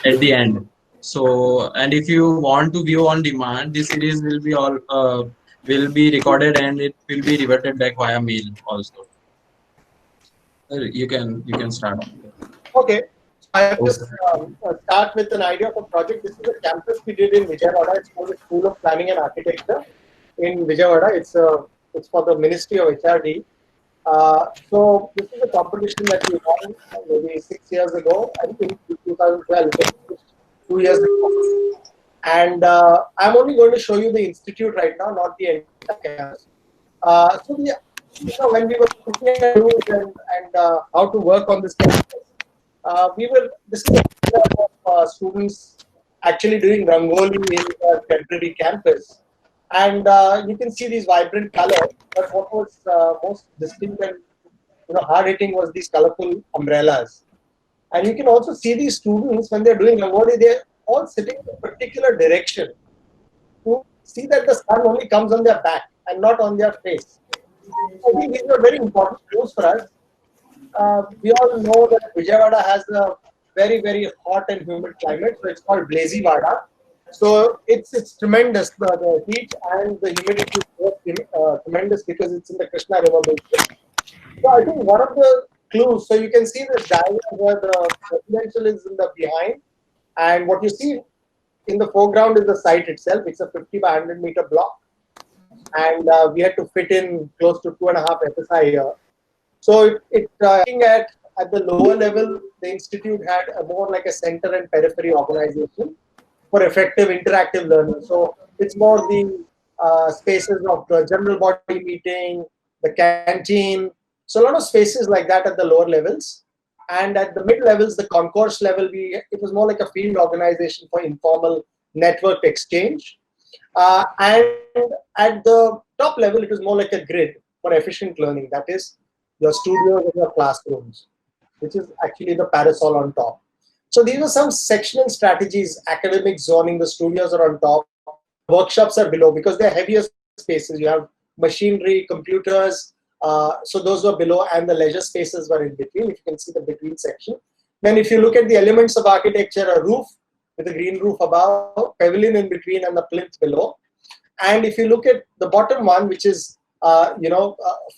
at the end. So, and if you want to view on demand, this series will be all will be recorded and it will be reverted back via mail also. You can start. Okay, so I'll just Okay. start with an idea of a project. This is a campus we did in Vijayawada. It's called the School of Planning and Architecture in Vijayawada. It's for the Ministry of HRD. So this is a competition that we won maybe 6 years ago. I think in 2012, it was 2 years ago. And I'm only going to show you the institute right now, not the entire campus. When we were looking at rules and how to work on this campus, this is a photograph of students actually doing rangoli in the temporary campus. And you can see these vibrant colors, but what was most distinct and hard hitting was these colorful umbrellas. And you can also see these students when they're doing rangoli, they're all sitting in a particular direction to see that the sun only comes on their back and not on their face. I think these are very important clues for us. We all know that Vijayawada has a very, very hot and humid climate, so it's called Blazivada. So it's tremendous. The heat and the humidity is both tremendous because it's in the Krishna River basin. So I think one of the clues, so you can see this diagram where the residential is in the behind, and what you see in the foreground is the site itself. It's a 50 by 100-meter block, and we had to fit in close to 2.5 FSI here. So looking at the lower level, the institute had a more like a center and periphery organization for effective interactive learning. So it's more the spaces of the general body meeting, the canteen. So a lot of spaces like that at the lower levels. And at the mid levels, the concourse level, it was more like a field organization for informal network exchange. And at the top level, it was more like a grid for efficient learning. That is, your studios and your classrooms, which is actually the parasol on top. So these are some sectional strategies. Academic zoning, the studios are on top, workshops are below because they're heavier spaces. You have machinery, computers, so those were below, and the leisure spaces were in between, if you can see the between section. Then if you look at the elements of architecture, a roof with a green roof above, pavilion in between, and the plinth below. And if you look at the bottom one, which is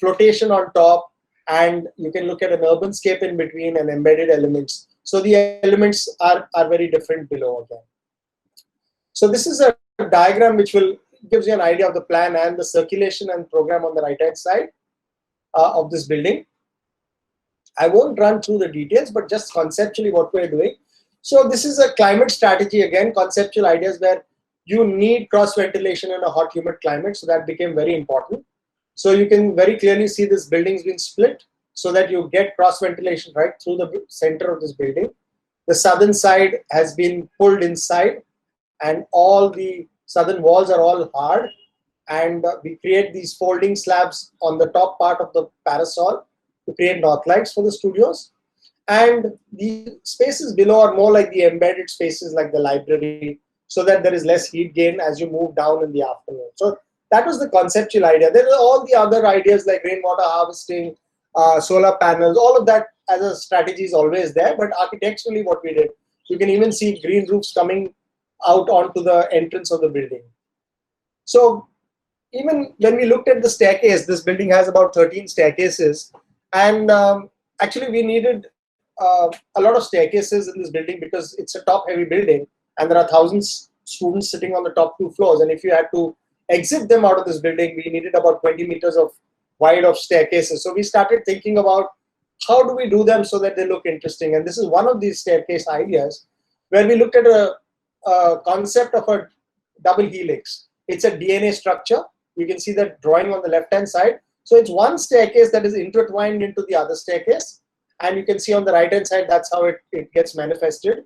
flotation on top, and you can look at an urban scape in between and embedded elements. So the elements are very different below again. So this is a diagram which gives you an idea of the plan and the circulation and program on the right hand side of this building. I won't run through the details, but just conceptually what we're doing. So this is a climate strategy, again, conceptual ideas where you need cross ventilation in a hot humid climate, so that became very important. So you can very clearly see this building's been split so that you get cross ventilation right through the center of this building. The southern side has been pulled inside, and all the southern walls are all hard. And we create these folding slabs on the top part of the parasol to create north lights for the studios. And the spaces below are more like the embedded spaces like the library, so that there is less heat gain as you move down in the afternoon. So that was the conceptual idea. There are all the other ideas like rainwater harvesting, solar panels, all of that as a strategy is always there. But architecturally what we did, you can even see green roofs coming out onto the entrance of the building. So even when we looked at the staircase, this building has about 13 staircases. And actually we needed a lot of staircases in this building because it's a top heavy building and there are thousands students sitting on the top 2 floors. And if you had to exit them out of this building, we needed about 20 meters of wide of staircases. So we started thinking about how do we do them so that they look interesting. And this is one of these staircase ideas where we looked at a concept of a double helix. It's a DNA structure. You can see that drawing on the left hand side. So it's one staircase that is intertwined into the other staircase. And you can see on the right hand side, that's how it gets manifested.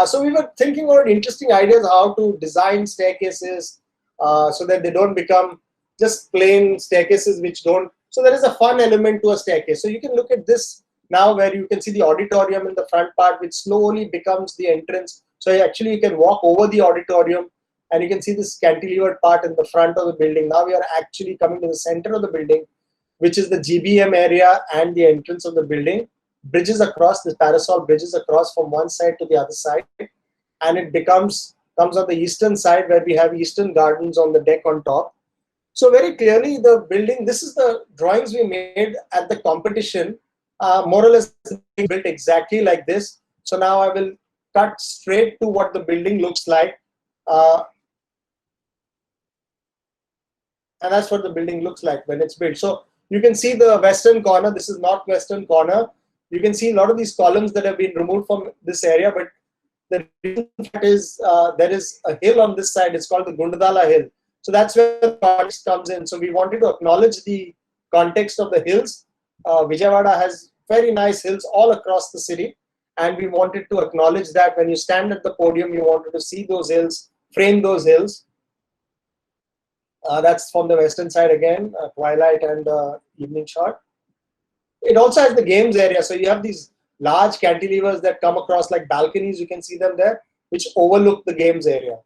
So we were thinking about interesting ideas how to design staircases so that they don't become just plain staircases which don't. So there is a fun element to a staircase. So you can look at this now where you can see the auditorium in the front part, which slowly becomes the entrance. So actually you can walk over the auditorium and you can see this cantilevered part in the front of the building. Now we are actually coming to the center of the building, which is the GBM area and the entrance of the building. bridges across, this parasol bridges across from one side to the other side, and it comes on the eastern side where we have eastern gardens on the deck on top. So very clearly the building, this is the drawings we made at the competition, more or less built exactly like this. So now I will cut straight to what the building looks like. And that's what the building looks like when it's built. So you can see the western corner, this is northwestern corner. You can see a lot of these columns that have been removed from this area, but the reason is there is a hill on this side, it's called the Gundadala Hill. So that's where the context comes in. So we wanted to acknowledge the context of the hills. Vijayawada has very nice hills all across the city, and we wanted to acknowledge that when you stand at the podium, you wanted to see those hills, frame those hills. That's from the western side again, twilight and evening shot. It also has the games area. So you have these large cantilevers that come across like balconies, you can see them there, which overlook the games area.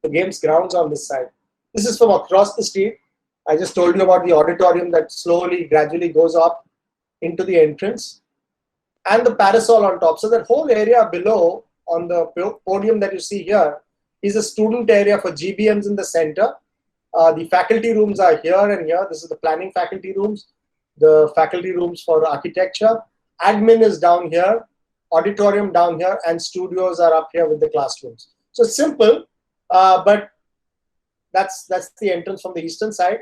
The games grounds on this side. This is from across the street. I just told you about the auditorium that slowly, gradually goes up into the entrance. And the parasol on top. So that whole area below on the podium that you see here is a student area for GBMs in the center. The faculty rooms are here and here. This is the planning faculty rooms, the faculty rooms for architecture. Admin is down here, auditorium down here, and studios are up here with the classrooms. So simple, but that's the entrance from the eastern side.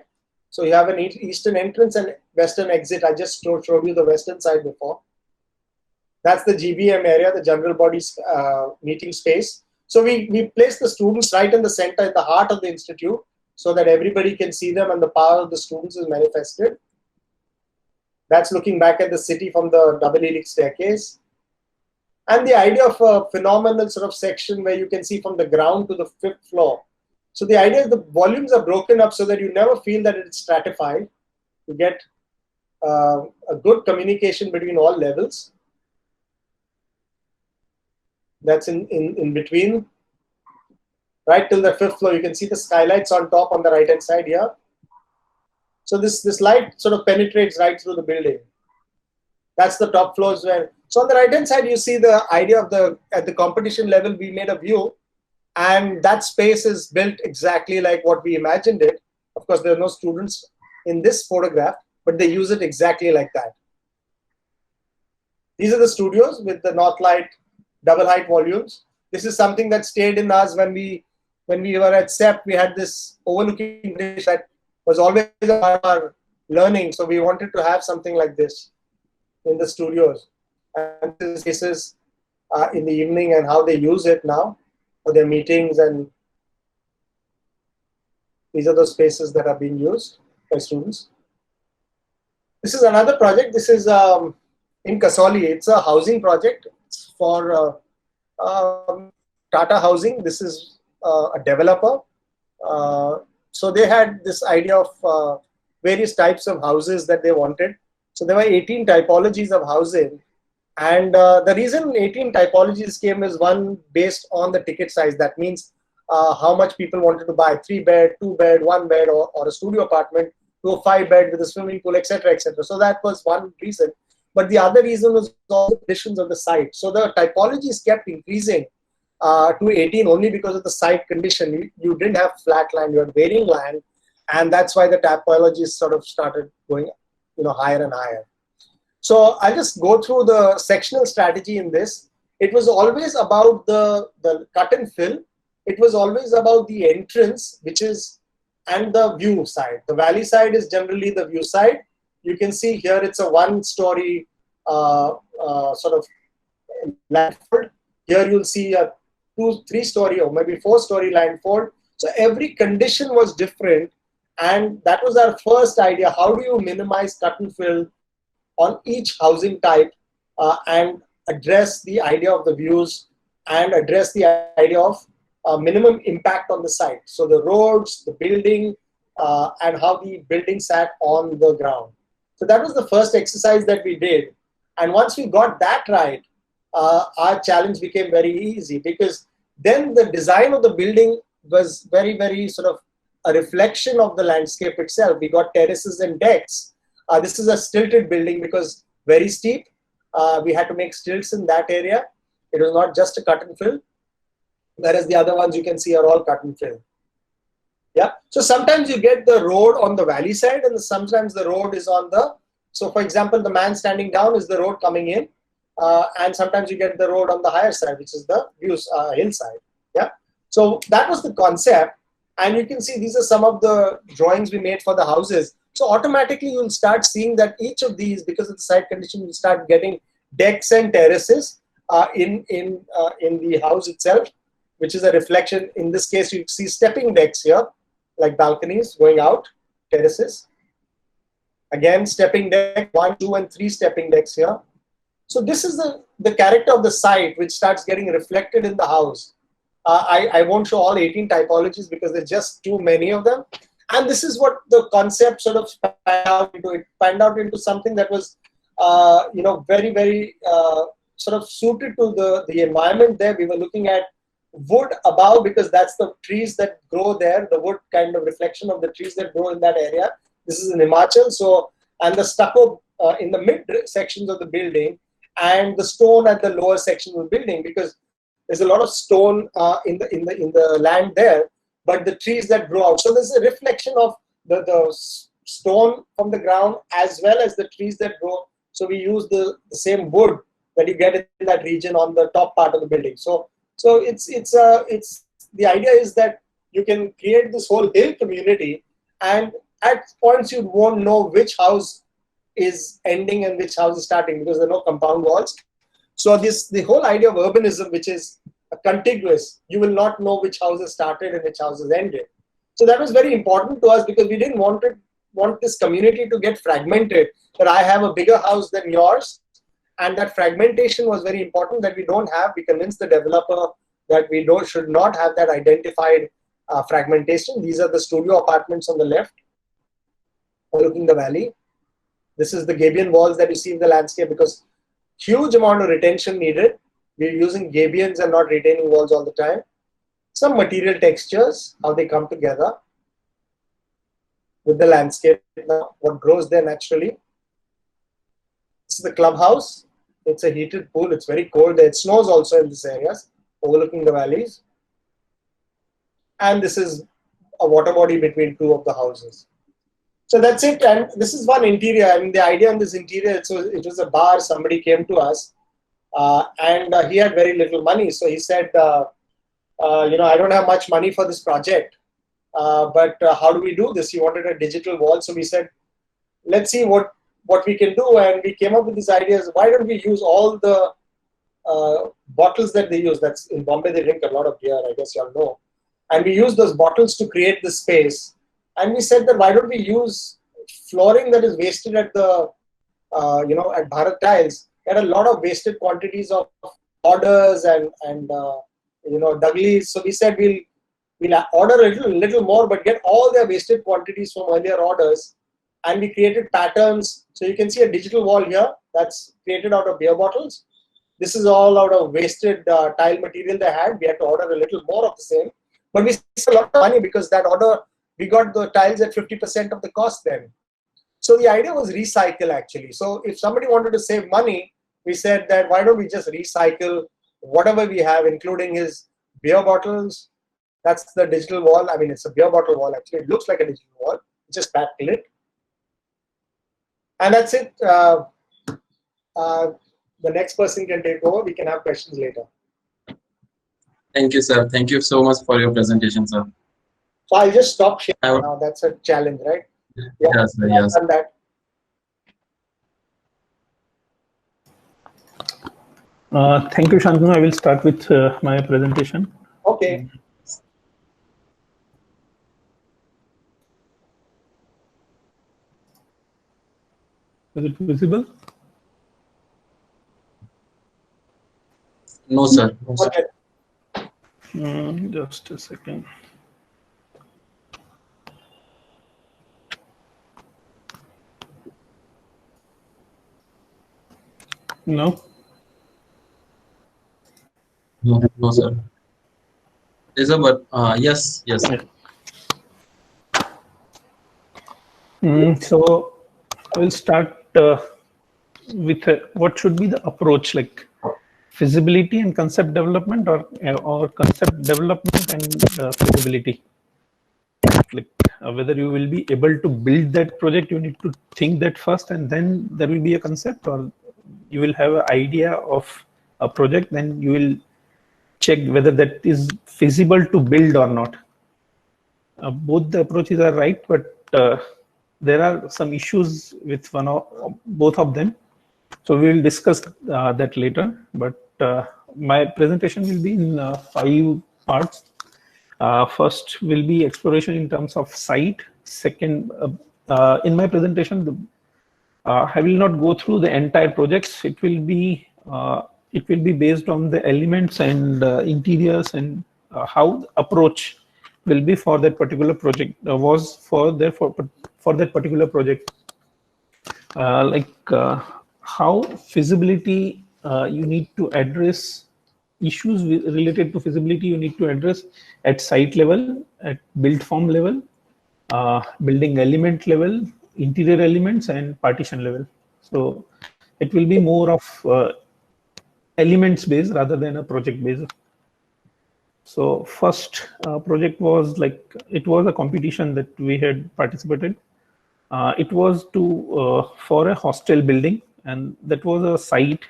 So you have an eastern entrance and western exit. I just showed you the western side before. That's the GBM area, the general bodies meeting space. So we place the students right in the center, at the heart of the institute, so that everybody can see them and the power of the students is manifested. That's looking back at the city from the double helix staircase. And the idea of a phenomenal sort of section where you can see from the ground to the 5th floor. So the idea is the volumes are broken up so that you never feel that it's stratified. You get a good communication between all levels. That's in between. Right till the 5th floor, you can see the skylights on top on the right hand side here. So this light sort of penetrates right through the building. That's the top floors where. So on the right hand side, you see the idea of at the competition level, we made a view, and that space is built exactly like what we imagined it. Of course, there are no students in this photograph, but they use it exactly like that. These are the studios with the Northlight double height volumes. This is something that stayed in us when we were at CEP. We had this overlooking dish that was always our learning. So we wanted to have something like this in the studios. And this is in the evening and how they use it now for their meetings, and these are those spaces that are being used by students. This is another project. This is in Kasauli. It's a housing project for Tata Housing. This is a developer. So they had this idea of various types of houses that they wanted. So there were 18 typologies of housing. And the reason 18 typologies came is one based on the ticket size. That means how much people wanted to buy 3-bed, 2-bed, 1-bed, or a studio apartment to a 5-bed with a swimming pool, etc., etc. So that was one reason. But the other reason was all the conditions of the site. So the typologies kept increasing to 18 only because of the site condition. You didn't have flat land, you had varying land, and that's why the typologies sort of started going, higher and higher. So I'll just go through the sectional strategy in this. It was always about the cut and fill. It was always about the entrance, and the view side. The valley side is generally the view side. You can see here it's a 1-story sort of landfold. Here you'll see a 2-3-story or maybe 4-story landfold. So every condition was different, and that was our first idea. How do you minimize cut and fill on each housing type and address the idea of the views and address the idea of minimum impact on the site? So the roads, the building, and how the building sat on the ground. So that was the first exercise that we did. And once we got that right, our challenge became very easy, because then the design of the building was very, very sort of a reflection of the landscape itself. We got terraces and decks. This is a stilted building because very steep. We had to make stilts in that area. It was not just a cut and fill, whereas the other ones you can see are all cut and fill. Yeah. So sometimes you get the road on the valley side, and sometimes the road is on the. So for example, the man standing down is the road coming in, and sometimes you get the road on the higher side, which is the views hillside. Yeah. So that was the concept, and you can see these are some of the drawings we made for the houses. So automatically you'll start seeing that each of these, because of the site condition, you start getting decks and terraces in the house itself, which is a reflection. In this case, you see stepping decks here, like balconies going out, terraces. Again, stepping deck, 1, 2, and 3 stepping decks here. So this is the character of the site, which starts getting reflected in the house. I won't show all 18 typologies because there's just too many of them. And this is what the concept sort of panned out into. It panned out into something that was, very, very sort of suited to the environment there. We were looking at wood above because that's the trees that grow there, the wood kind of reflection of the trees that grow in that area. This is in Himachal. So, and the stucco in the mid sections of the building and the stone at the lower section of the building, because there's a lot of stone in the land there, but the trees that grow out. So there's a reflection of the stone from the ground as well as the trees that grow. So we use the same wood that you get in that region on the top part of the building. So it's the idea is that you can create this whole hill community, and at points you won't know which house is ending and which house is starting because there are no compound walls. So the whole idea of urbanism, which is contiguous, you will not know which house has started and which house has ended. So that was very important to us because we didn't want this community to get fragmented, that I have a bigger house than yours. And that fragmentation was very important that we don't have. We convinced the developer that we should not have that identified fragmentation. These are the studio apartments on the left, overlooking the valley. This is the Gabion walls that you see in the landscape because huge amount of retention needed. We're using Gabions and not retaining walls all the time. Some material textures, how they come together with the landscape, what grows there naturally. This is the clubhouse. It's a heated pool. It's very cold there. It snows also in these areas, overlooking the valleys. And this is a water body between two of the houses. So that's it. And this is one interior. I mean, the idea on this interior, it was a bar. Somebody came to us and he had very little money. So he said, I don't have much money for this project, but how do we do this? He wanted a digital wall. So we said, let's see what we can do. And we came up with these ideas. Why don't we use all the bottles that they use? That's in Bombay, they drink a lot of beer, I guess you all know. And we use those bottles to create the space. And we said that why don't we use flooring that is wasted at the, at Bharat Tiles. There are a lot of wasted quantities of orders and Douglas. So we said we'll order a little more, but get all their wasted quantities from earlier orders. And we created patterns. So you can see a digital wall here that's created out of beer bottles. This is all out of wasted tile material they had. We had to order a little more of the same. But we saved a lot of money because that order, we got the tiles at 50% of the cost then. So the idea was recycle actually. So if somebody wanted to save money, we said that why don't we just recycle whatever we have, including his beer bottles. That's the digital wall. I mean, it's a beer bottle wall actually. It looks like a digital wall. It's just backlit. And that's it. The next person can take over. We can have questions later. Thank you, sir. Thank you so much for your presentation, sir. So I'll just stop sharing now. That's a challenge, right? Yeah, yes, sir, yes. Done that. Thank you, Shantanu. I will start with my presentation. Okay. Is it visible? No, sir. No, sir. Okay. Just a second. No. No, sir. Is a but yes. So I will start with what should be the approach, like feasibility and concept development, or concept development and feasibility. Like whether you will be able to build that project, you need to think that first, and then there will be a concept, or you will have an idea of a project, then you will check whether that is feasible to build or not. Both the approaches are right, but there are some issues with both of them. So we will discuss that later. But my presentation will be in 5 parts. First will be exploration in terms of site. Second, in my presentation, I will not go through the entire projects. It will be based on the elements and interiors, and how the approach will be for that particular project, for that particular project. How feasibility, you need to address issues related to feasibility, you need to address at site level, at build form level, building element level, interior elements, and partition level. So it will be more of elements based rather than a project based. So first project was it was a competition that we had participated. It was for a hostel building, and that was a site,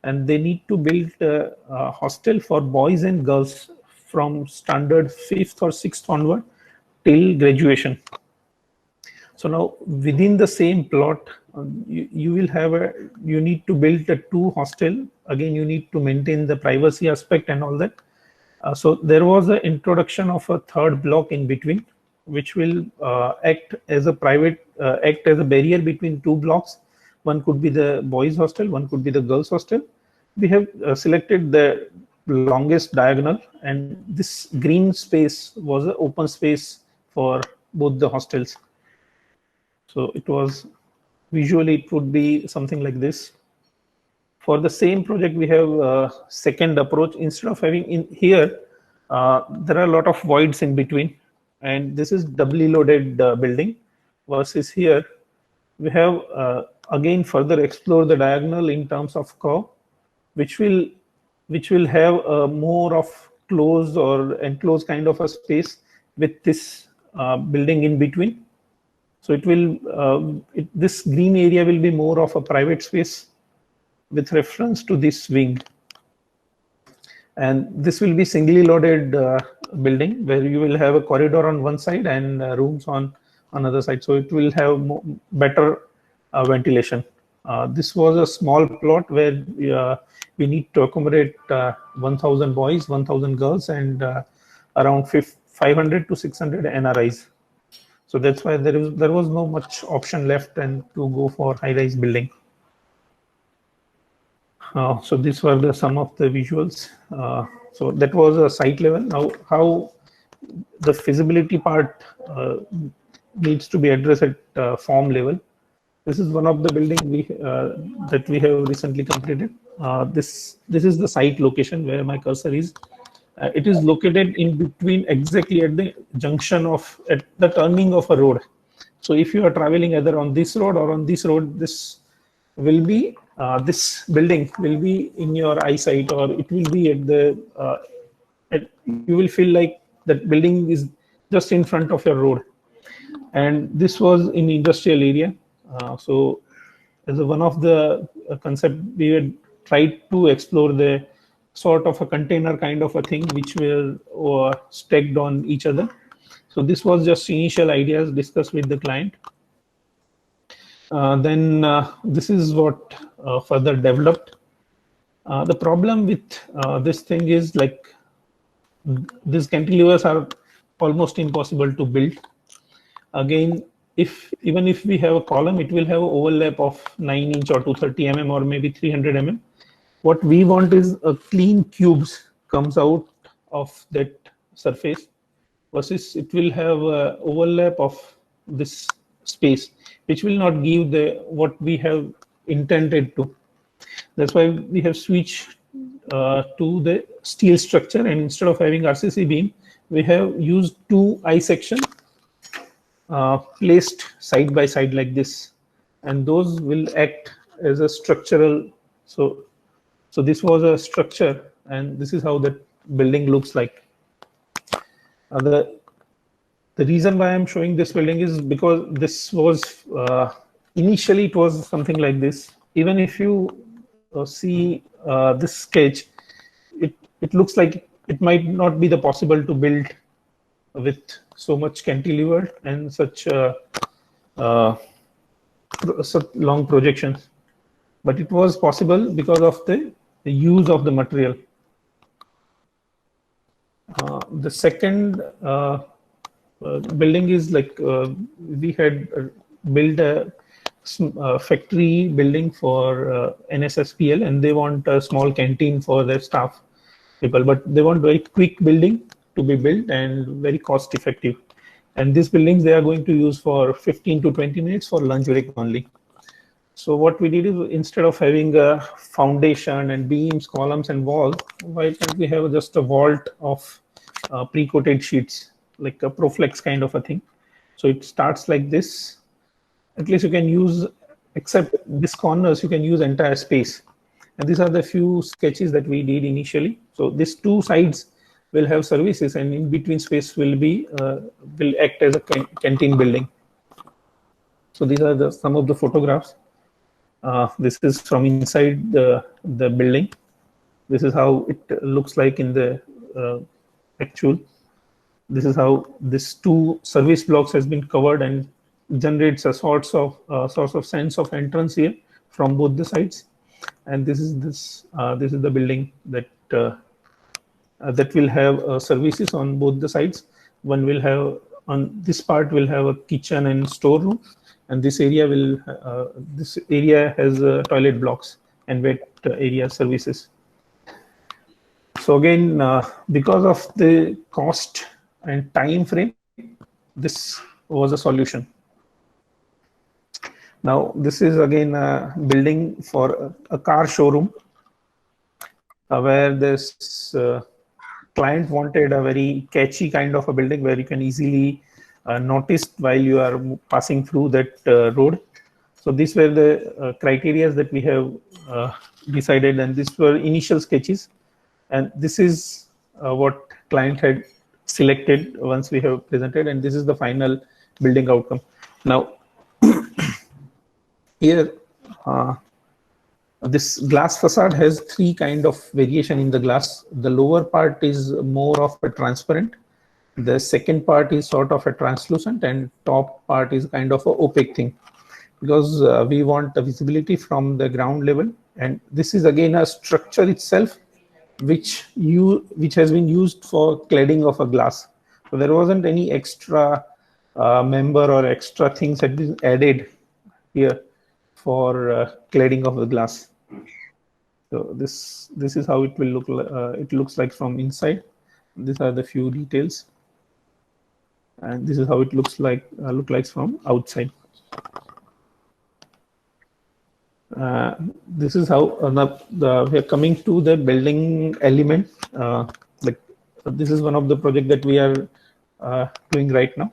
and they need to build a hostel for boys and girls from standard 5th or 6th onward till graduation. So now within the same plot, you need to build a 2 hostel. Again, you need to maintain the privacy aspect and all that. So there was an introduction of a 3rd block in between, which will act as a barrier between 2 blocks. One could be the boys hostel, one could be the girls hostel. We have selected the longest diagonal, and this green space was an open space for both the hostels. So it was visually, it would be something like this. For the same project, we have a second approach. Instead of having in here, there are a lot of voids in between, and this is doubly loaded building, versus here we have again further explore the diagonal in terms of curve, which will have a more of closed or enclosed kind of a space with this building in between. So it will this green area will be more of a private space with reference to this wing, and this will be singly loaded building, where you will have a corridor on one side and rooms on another side. So it will have better ventilation. This was a small plot where we need to accommodate 1,000 boys, 1,000 girls, and around 500 to 600 NRIs. So that's why there was no much option left and to go for high-rise building. So these were some of the visuals. So that was a site level. Now, how the feasibility part needs to be addressed at form level. This is one of the building that we have recently completed. This is the site location where my cursor is. It is located in between, exactly at the junction at the turning of a road. So if you are traveling either on this road or on this road, this will be this building will be in your eyesight, or it will be at the you will feel like that building is just in front of your road. And this was in industrial area. So as one of the concept, we had tried to explore the sort of a container kind of a thing which were stacked on each other. So this was just initial ideas discussed with the client. Then this is what further developed. The problem with this thing is these cantilevers are almost impossible to build. Again, even if we have a column, it will have an overlap of 9 inch or 230 mm or maybe 300 mm. What we want is a clean cubes comes out of that surface, versus it will have an overlap of this space, which will not give what we have intended to. That's why we have switched to the steel structure, and instead of having RCC beam, we have used 2 I section placed side by side like this, and those will act as a structural. So this was a structure, and this is how that building looks like. The reason why I'm showing this building is because this was initially it was something like this. Even if you see this sketch, it looks like it might not be the possible to build with so much cantilever and such long projections, but it was possible because of the use of the material. The second building is like we had built a factory building for NSSPL, and they want a small canteen for their staff people, but they want very quick building to be built and very cost effective. And these buildings they are going to use for 15 to 20 minutes for lunch break only. So what we did is, instead of having a foundation and beams, columns and walls, why can't we have just a vault of pre-coated sheets, like a Proflex kind of a thing. So it starts like this. At least you can use, except this corners, you can use entire space. And these are the few sketches that we did initially. So these two sides will have services, and in between space will be will act as a canteen building. So these are some of the photographs. This is from inside the building. This is how it looks like in the actual. This is how this two service blocks has been covered and generates a source of sense of entrance here from both the sides. And this is the building that that will have services on both the sides. One will have, on this part will have a kitchen and storeroom, and this area has toilet blocks and wet area services. So again, because of the cost and time frame, this was a solution. Now this is again a building for a car showroom, where this client wanted a very catchy kind of a building where you can easily notice while you are passing through that road. So these were the criteria that we have decided, and these were initial sketches, and this is what client had selected once we have presented, and this is the final building outcome. Now here this glass facade has three kind of variation in the glass. The lower part is more of a transparent, the second part is sort of a translucent, and top part is kind of a opaque thing, because we want the visibility from the ground level. And this is again a structure itself which has been used for cladding of a glass. So there wasn't any extra member or extra things that is added here for cladding of the glass. So this is how it will look. It looks like from inside. These are the few details, and this is how it looks like from outside. This is how we are coming to the building element. Like this is one of the project that we are doing right now.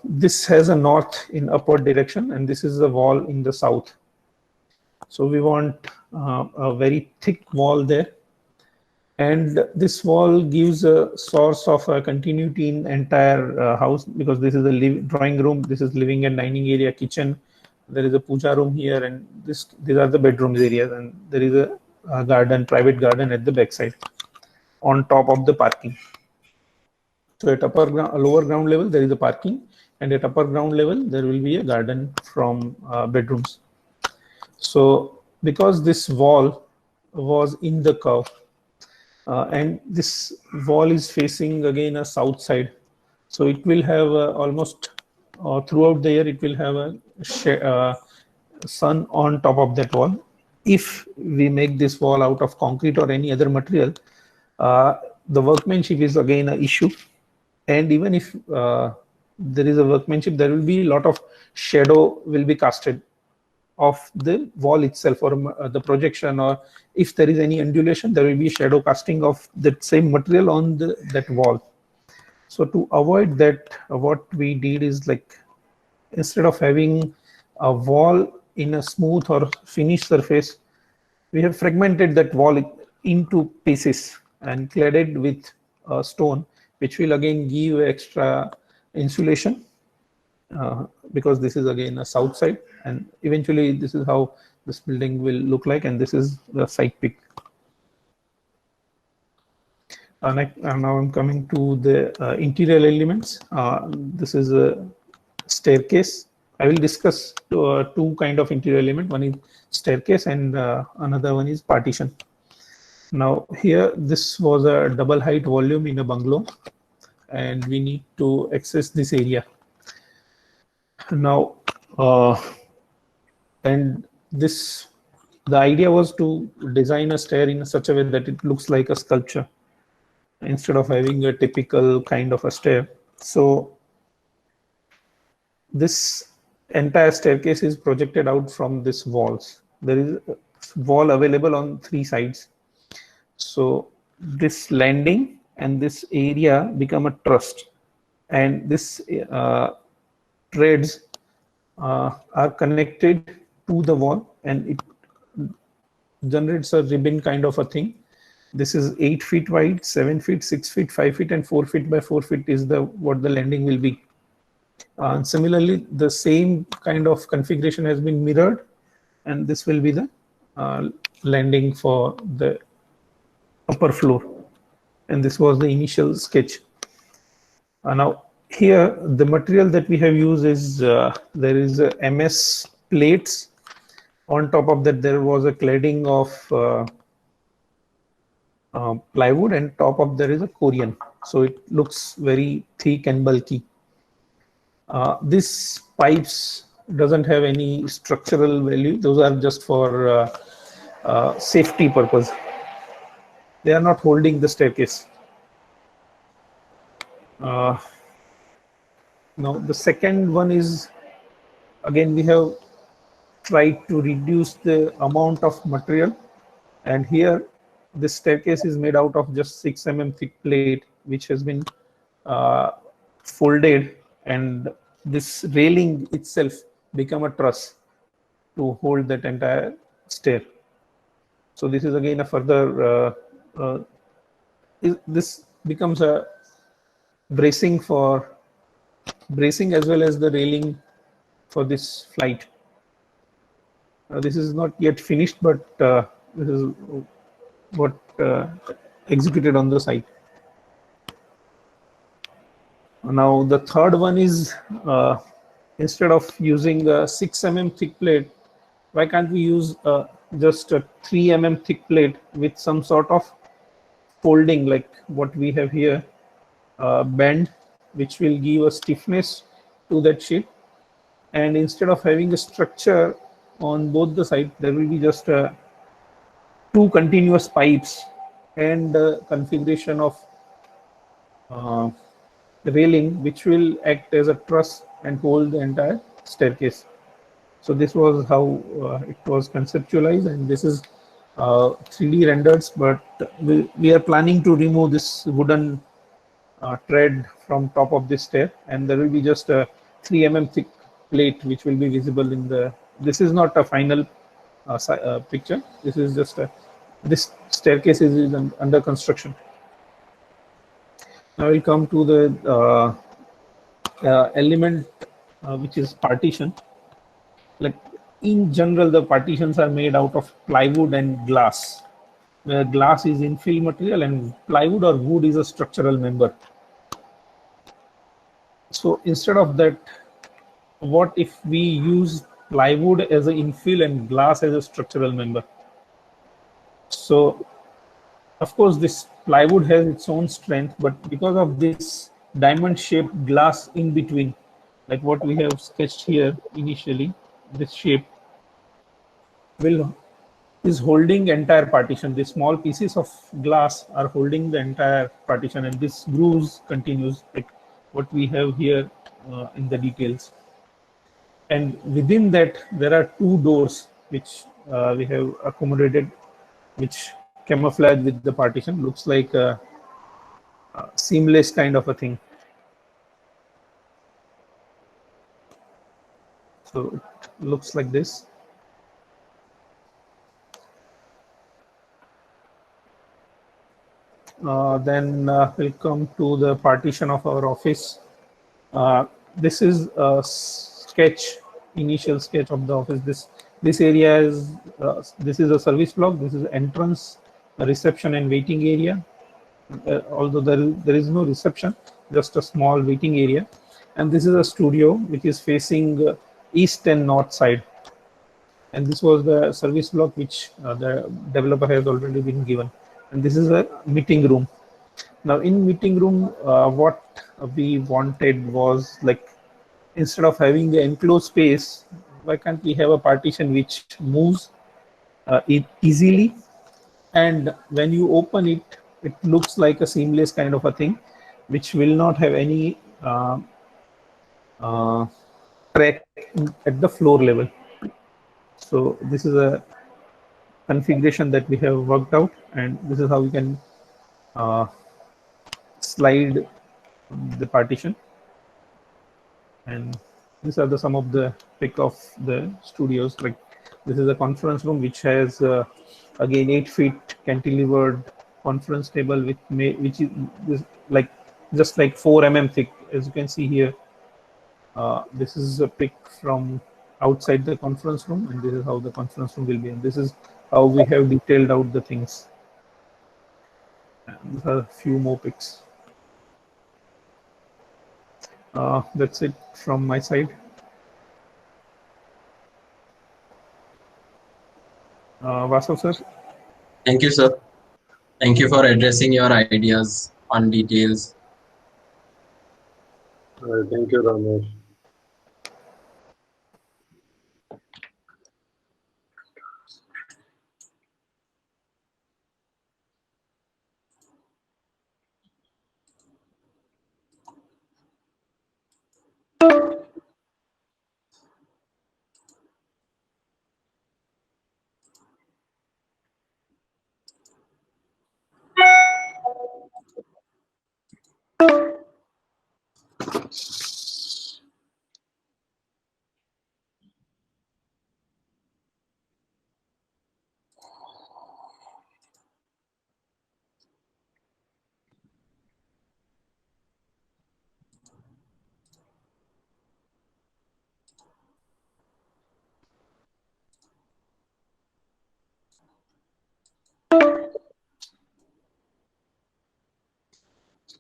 This has a north in upward direction, and this is a wall in the south. So we want a very thick wall there, and this wall gives a source of continuity in entire house, because this is a drawing room, this is living and dining area, kitchen, there is a puja room here, and these are the bedrooms areas, and there is a garden, private garden at the backside on top of the parking. So at lower ground level there is a parking, and at upper ground level there will be a garden from bedrooms. So because this wall was in the curve, and this wall is facing again a south side, so it will have almost throughout the year it will have a sun on top of that wall. If we make this wall out of concrete or any other material, the workmanship is again an issue. And even if there is a workmanship, there will be a lot of shadow will be casted of the wall itself, or the projection, or if there is any undulation, there will be shadow casting of that same material on that wall. So to avoid that, what we did is, like, instead of having a wall in a smooth or finished surface, we have fragmented that wall into pieces and cladded with stone, which will again give extra insulation, because this is again a south side, and eventually this is how this building will look like, and this is the side peak. Now I'm coming to the interior elements. This is a staircase. I will discuss two kind of interior element. One is staircase and another one is partition. Now here, this was a double height volume in a bungalow, and we need to access this area. Now, and this, the idea was to design a stair in such a way that it looks like a sculpture instead of having a typical kind of a stair. So this entire staircase is projected out from this walls. There is a wall available on 3 sides. So this landing and this area become a truss, and this threads are connected to the wall, and it generates a ribbon kind of a thing. This is 8 feet wide, 7 feet, 6 feet, 5 feet, and 4 feet by 4 feet is the what the landing will be. Similarly, the same kind of configuration has been mirrored, and this will be the landing for the upper floor. And this was the initial sketch. Now here, the material that we have used is there is a MS plates. On top of that, there was a cladding of plywood, and top of there is a Korean, so it looks very thick and bulky. These pipes doesn't have any structural value. Those are just for safety purpose. They are not holding the staircase. Now the second one is, again, we have tried to reduce the amount of material, and here this staircase is made out of just 6 mm thick plate, which has been folded, and this railing itself become a truss to hold that entire stair. So this is again a further this becomes a bracing as well as the railing for this flight. This is not yet finished, but this is what executed on the site. Now the third one is, instead of using a 6 mm thick plate, why can't we use just a 3 mm thick plate with some sort of folding like what we have here, bend, which will give a stiffness to that shape. And instead of having a structure on both the sides, there will be just 2 continuous pipes and configuration of railing, which will act as a truss and hold the entire staircase. So this was how it was conceptualized, and this is 3D rendered, but we are planning to remove this wooden tread from top of this stair, and there will be just a 3 mm thick plate which will be visible in the. This is not a final picture. This is just this staircase is under construction. Now we'll come to the element which is partition. Like in general, the partitions are made out of plywood and glass, where glass is infill material and plywood or wood is a structural member. So instead of that, what if we use plywood as an infill and glass as a structural member? So of course this plywood has its own strength, but because of this diamond shaped glass in between, like what we have sketched here initially, this shape is holding entire partition. These small pieces of glass are holding the entire partition, and this grooves continues like what we have here in the details. And within that, there are 2 doors which we have accommodated, which camouflage with the partition. Looks like a seamless kind of a thing. So it looks like this. Then we'll come to the partition of our office. This is a sketch, initial sketch of the office. This area is this is a service block. This is entrance, a reception and waiting area. Although there is no reception, just a small waiting area. And this is a studio which is facing east and north side. And this was the service block which the developer has already been given. And this is a meeting room. Now in meeting room, what we wanted was, like, instead of having the enclosed space, why can't we have a partition which moves easily, and when you open it, it looks like a seamless kind of a thing, which will not have any crack at the floor level. So this is a configuration that we have worked out, and this is how we can slide the partition. And these are some of the pick of the studios. Like, this is a conference room which has again 8 feet cantilevered conference table which is like just like 4 mm thick, as you can see here. This is a pic from outside the conference room, and this is how the conference room will be, and this is how we have detailed out the things. And these are a few more pics. That's it from my side. Vasav sir. Thank you, sir. Thank you for addressing your ideas on details. Thank you, Ramesh.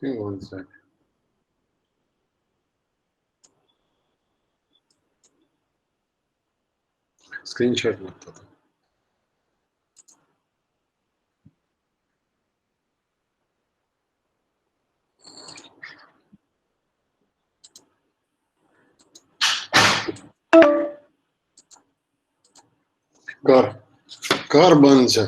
Give me 1 sec. Screenshot मत करो. कर बंद છે.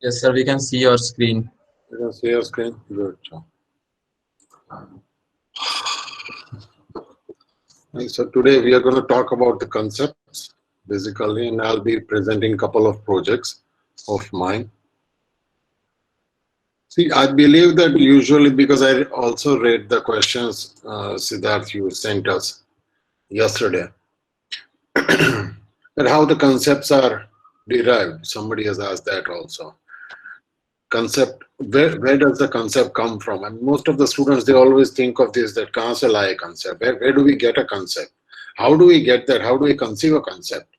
Yes, sir, we can see your screen. You can see your screen. Good. And so today we are going to talk about the concepts basically, and I'll be presenting a couple of projects of mine. See, I believe that usually, because I also read the questions, Siddharth, you sent us yesterday, that how the concepts are derived. Somebody has asked that also. Concept, where does the concept come from? And most of the students, they always think of this, that kahan se laaye concept? Where do we get a concept? How do we get that? How do we conceive a concept?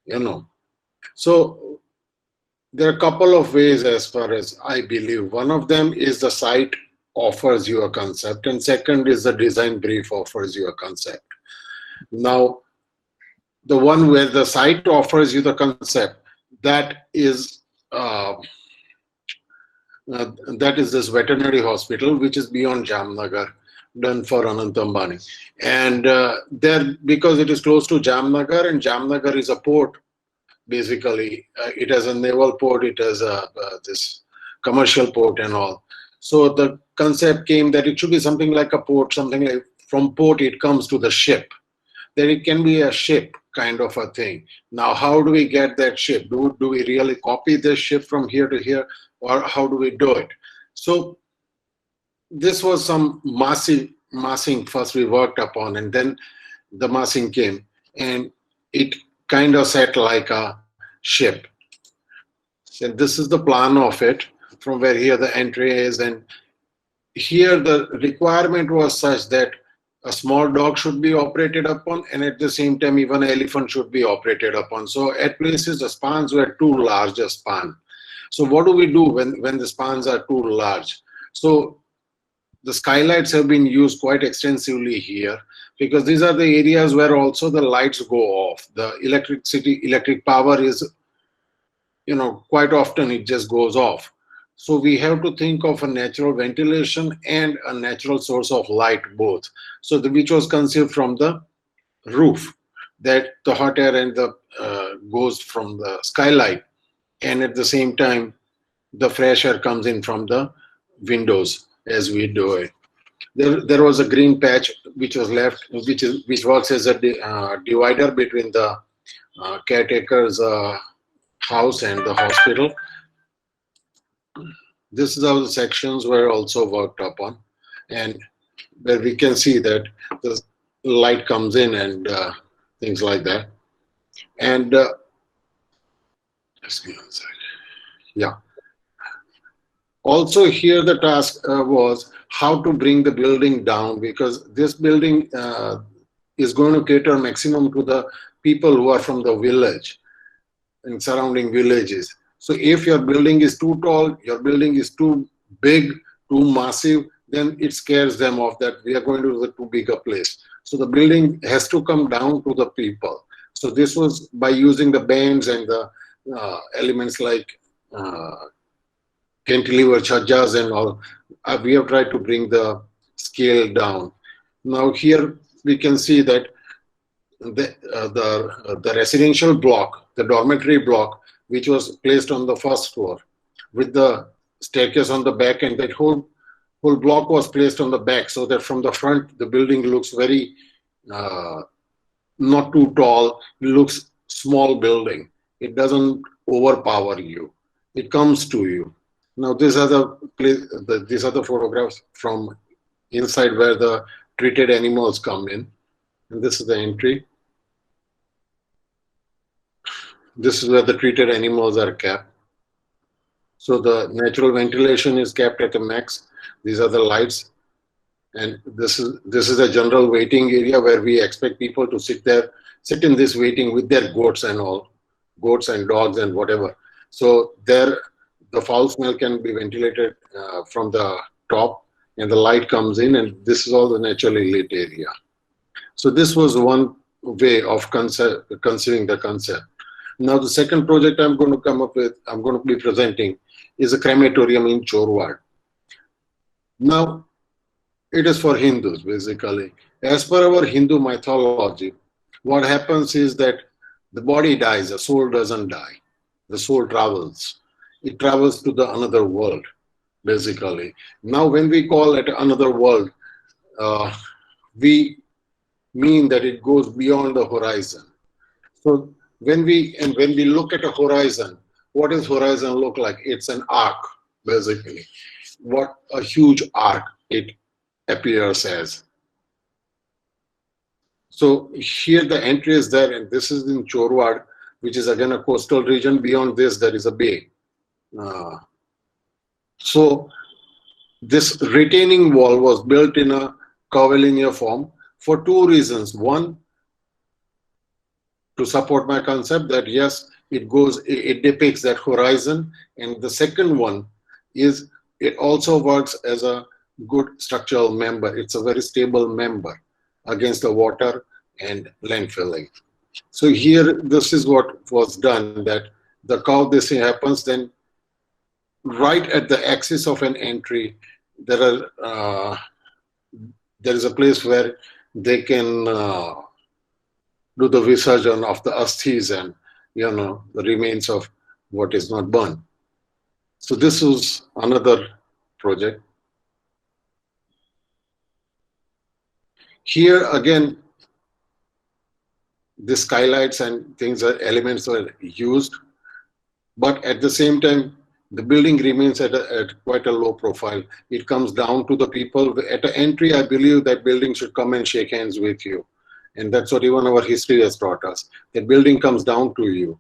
You know. So there are a couple of ways as far as I believe. One of them is the site offers you a concept, and second is the design brief offers you a concept. Now, the one where the site offers you the concept, that is this veterinary hospital, which is beyond Jamnagar. done for Anant Ambani. And there, because it is close to Jamnagar, and Jamnagar is a port, basically. It has a naval port, it has this commercial port and all. So the concept came that it should be something like a port, something like from port it comes to the ship. Then it can be a ship kind of a thing. Now, how do we get that ship? Do we really copy this ship from here to here, or how do we do it? So this was some massing first we worked upon, and then the massing came, and it kind of set like a ship. So this is the plan of it, from where here the entry is, and here the requirement was such that a small dog should be operated upon, and at the same time even an elephant should be operated upon. So at places the spans were too large a span. So what do we do when the spans are too large? So the skylights have been used quite extensively here, because these are the areas where also the lights go off. The electric power is, quite often it just goes off. So we have to think of a natural ventilation and a natural source of light both. So which was conceived from the roof, that the hot air and the goes from the skylight, and at the same time the fresh air comes in from the windows as we do it. There was a green patch which was left, which works as a divider between the caretaker's house and the hospital. This is how the sections were also worked upon, and where we can see that the light comes in and things like that. And let's see one side. Yeah. Also here the task was how to bring the building down, because this building is going to cater maximum to the people who are from the village and surrounding villages. So if your building is too tall, your building is too big, too massive, then it scares them off that we are going to the too big a place. So the building has to come down to the people. So this was by using the bands and the elements like cantilever chhajjas and all. We have tried to bring the scale down. Now here we can see that the residential block, the dormitory block, which was placed on the first floor with the staircase on the back, and that whole block was placed on the back, so that from the front the building looks very not too tall. It looks small building. It doesn't overpower you. It comes to you. Now these are the photographs from inside where the treated animals come in, and this is the entry. This is where the treated animals are kept. So the natural ventilation is kept at a max. These are the lights, and this is a general waiting area where we expect people to sit in this waiting with their goats and all, goats and dogs and whatever. So there the foul smell can be ventilated from the top, and the light comes in, and this is all the naturally lit area. So this was one way of conceiving the concept. Now the second project I'm going to be presenting is a crematorium in Chorwad. Now it is for Hindus basically. As per our Hindu mythology, what happens is that the body dies, the soul doesn't die. The soul travels. It travels to the another world basically. Now when we call it another world, we mean that it goes beyond the horizon. So when we look at a horizon, what does horizon look like? It's an arc, basically. What a huge arc it appears as. So here the entry is there, and this is in Chorwad, which is again a coastal region. Beyond this, there is a bay. So this retaining wall was built in a curvilinear form for two reasons. One, to support my concept that yes, it depicts that horizon, and the second one is it also works as a good structural member. It's a very stable member against the water and landfilling. So here, this is what was done, that the curve this happens, then right at the axis of an entry, there are there is a place where they can do the visarjan of the asthis and the remains of what is not burned. So this was another project. Here again, the skylights and things are elements are used, but at the same time the building remains at quite a low profile. It comes down to the people at the entry. I believe that building should come and shake hands with you, and that's what even our history has taught us. That building comes down to you,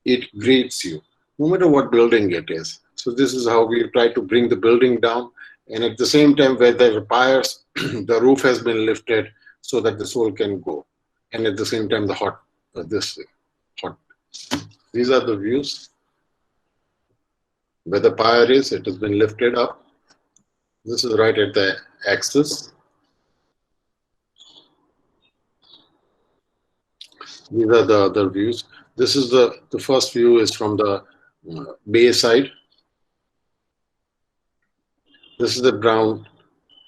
it greets you, no matter what building it is. So this is how we try to bring the building down, and at the same time where there are pyres, the roof has been lifted so that the soul can go, and at the same time the hot. These are the views. Where the pyre is, it has been lifted up. This is right at the axis. These are the other views. This is the first view is from the bay side. This is the ground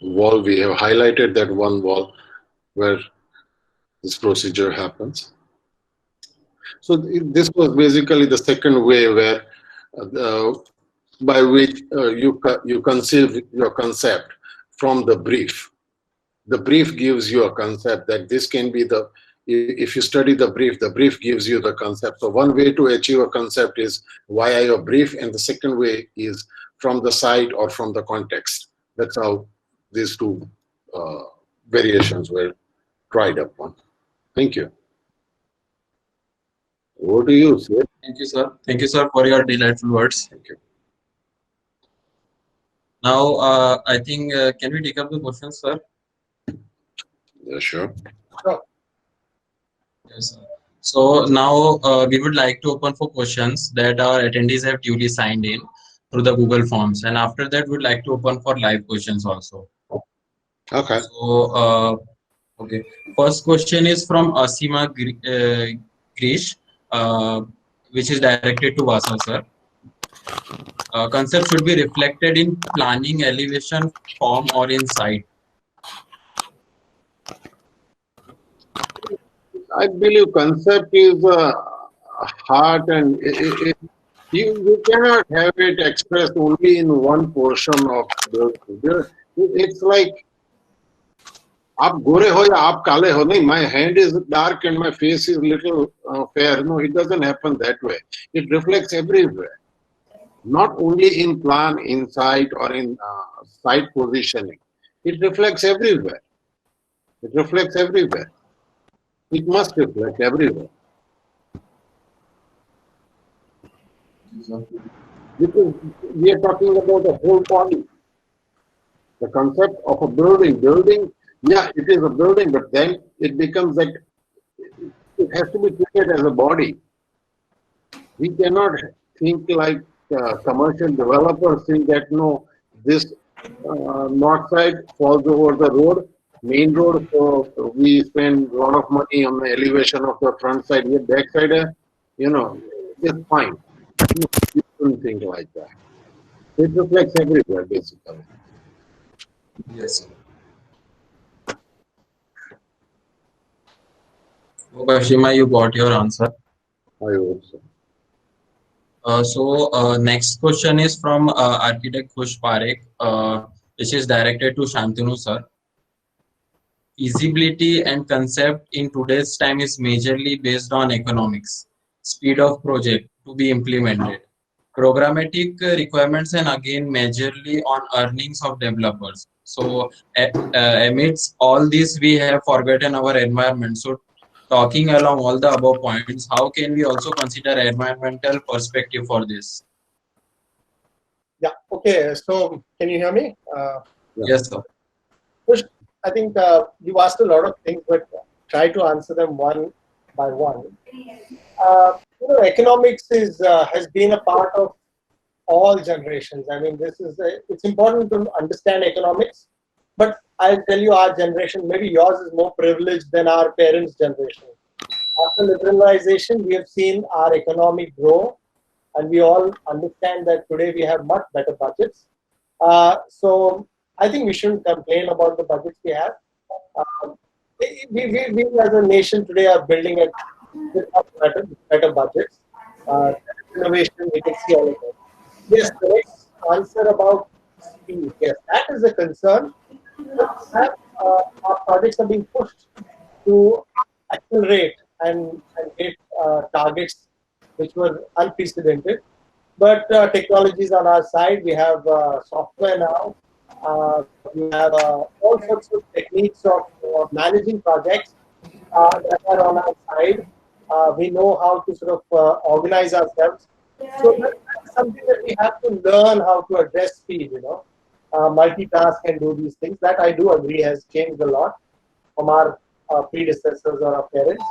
wall. We have highlighted that one wall where this procedure happens. So this was basically the second way where by which you conceive your concept from the brief. The brief gives you a concept that this can be the, if you study the brief gives you the concept. So one way to achieve a concept is via your brief, and the second way is from the site or from the context. That's how these two variations were tried upon. Thank you. What do you say? Thank you, sir. Thank you, sir, for your delightful words. Thank you. Now, I think, can we take up the questions, sir? Yeah, sure. Yes, sir. So now we would like to open for questions that our attendees have duly signed in through the Google Forms, and after that, we'd like to open for live questions also. Okay. So, okay. First question is from Asima Grish, which is directed to Vasa, sir. Concept should be reflected in planning, elevation, form, or in site. I believe concept is heart, and you cannot have it expressed only in one portion of the. It's like आप गोरे हो या आप काले हो नहीं. My hand is dark and my face is little fair. No, it doesn't happen that way. It reflects everywhere, not only in plan, in site, or in site positioning. It reflects everywhere. It reflects everywhere. It must reflect everywhere. Because we are talking about the whole body. The concept of a building, yeah, it is a building, but then it becomes that it has to be treated as a body. We cannot think like commercial developers think that no, this north side falls over the road, main road, so we spend a lot of money on the elevation of the front side. With back side, it's fine. You shouldn't think like that. It reflects everywhere, basically. Yes, sir. Okay, Shima, you got your answer. I hope so. So next question is from architect Khush Parekh, which is directed to Shantanu, sir. Feasibility and concept in today's time is majorly based on economics, speed of project to be implemented, programmatic requirements, and again majorly on earnings of developers. So amidst all this, we have forgotten our environment. So talking along all the above points, how can we also consider environmental perspective for this? Yeah. Okay. So can you hear me? Yes, sir. Push, I think you asked a lot of things, but try to answer them one by one. Economics has been a part of all generations. I mean, it's important to understand economics, but I'll tell you, our generation, maybe yours is more privileged than our parents' generation. After liberalization, we have seen our economy grow, and we all understand that today we have much better budgets. So I think we shouldn't complain about the budgets we have. We as a nation today are building a better budgets. Innovation, we can see all of that. Yes, the next answer about speed. Yes, that is a concern. Have, our projects are being pushed to accelerate and hit targets which were unprecedented. But technology is on our side. We have software now. We have all sorts of techniques of managing projects that are on our side. We know how to sort of organize ourselves. So that's something that we have to learn how to address speed, multitask and do these things. That I do agree has changed a lot from our predecessors or our parents.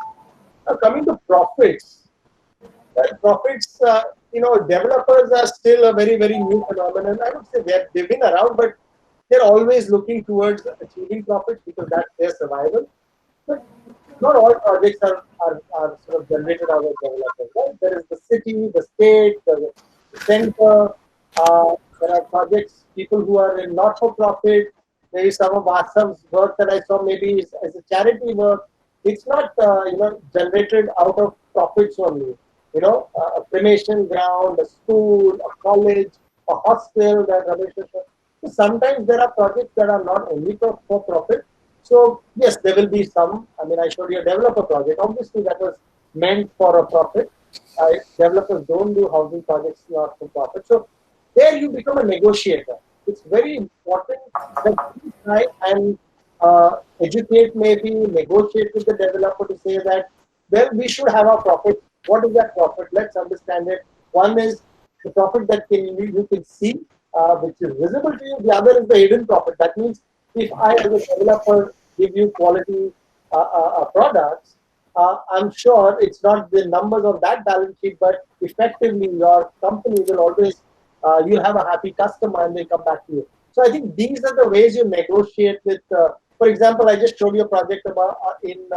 Now coming to profits, profits, developers are still a very, very new phenomenon. I would say they've been around, but they're always looking towards achieving profits because that's their survival. But not all projects are sort of generated out of developers. Right? There is the city, the state, the center. There are projects, people who are in not-for-profit. Maybe some of Asam's work that I saw maybe is as a charity work. It's not generated out of profits only. A cremation ground, a school, a college, a hospital that Ramesh has shown. So sometimes there are projects that are not only for profit. So yes, there will be some. I mean, I showed you a developer project. Obviously, that was meant for a profit. Developers don't do housing projects not for profit. So there you become a negotiator. It's very important that you try and educate, maybe negotiate with the developer to say that, well, we should have a profit. What is that profit? Let's understand it. One is the profit that you can see, which is visible to you. The other is the hidden profit. That means if I, as a developer, give you quality products, I'm sure it's not the numbers on that balance sheet, but effectively your company will always, you'll have a happy customer and they'll come back to you. So I think these are the ways you negotiate with, for example, I just showed you a project about in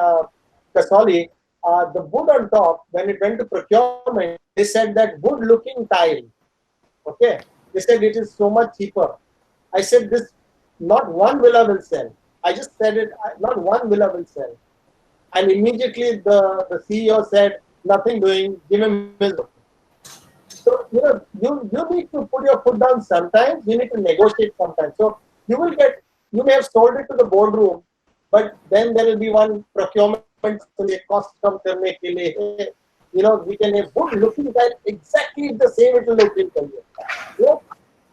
Kasoli. The wood on top, when it went to procurement, they said that wood looking tile. Okay. They said it is so much cheaper. I said this, not one villa will sell. I just said it, not one villa will sell. And immediately the CEO said, nothing doing, give him his book. So, you need to put your foot down sometimes, you need to negotiate sometimes. So you may have sold it to the boardroom, but then there will be one procurement, so the cost come karne ke liye, we can have wood looking at exactly the same it will look in you.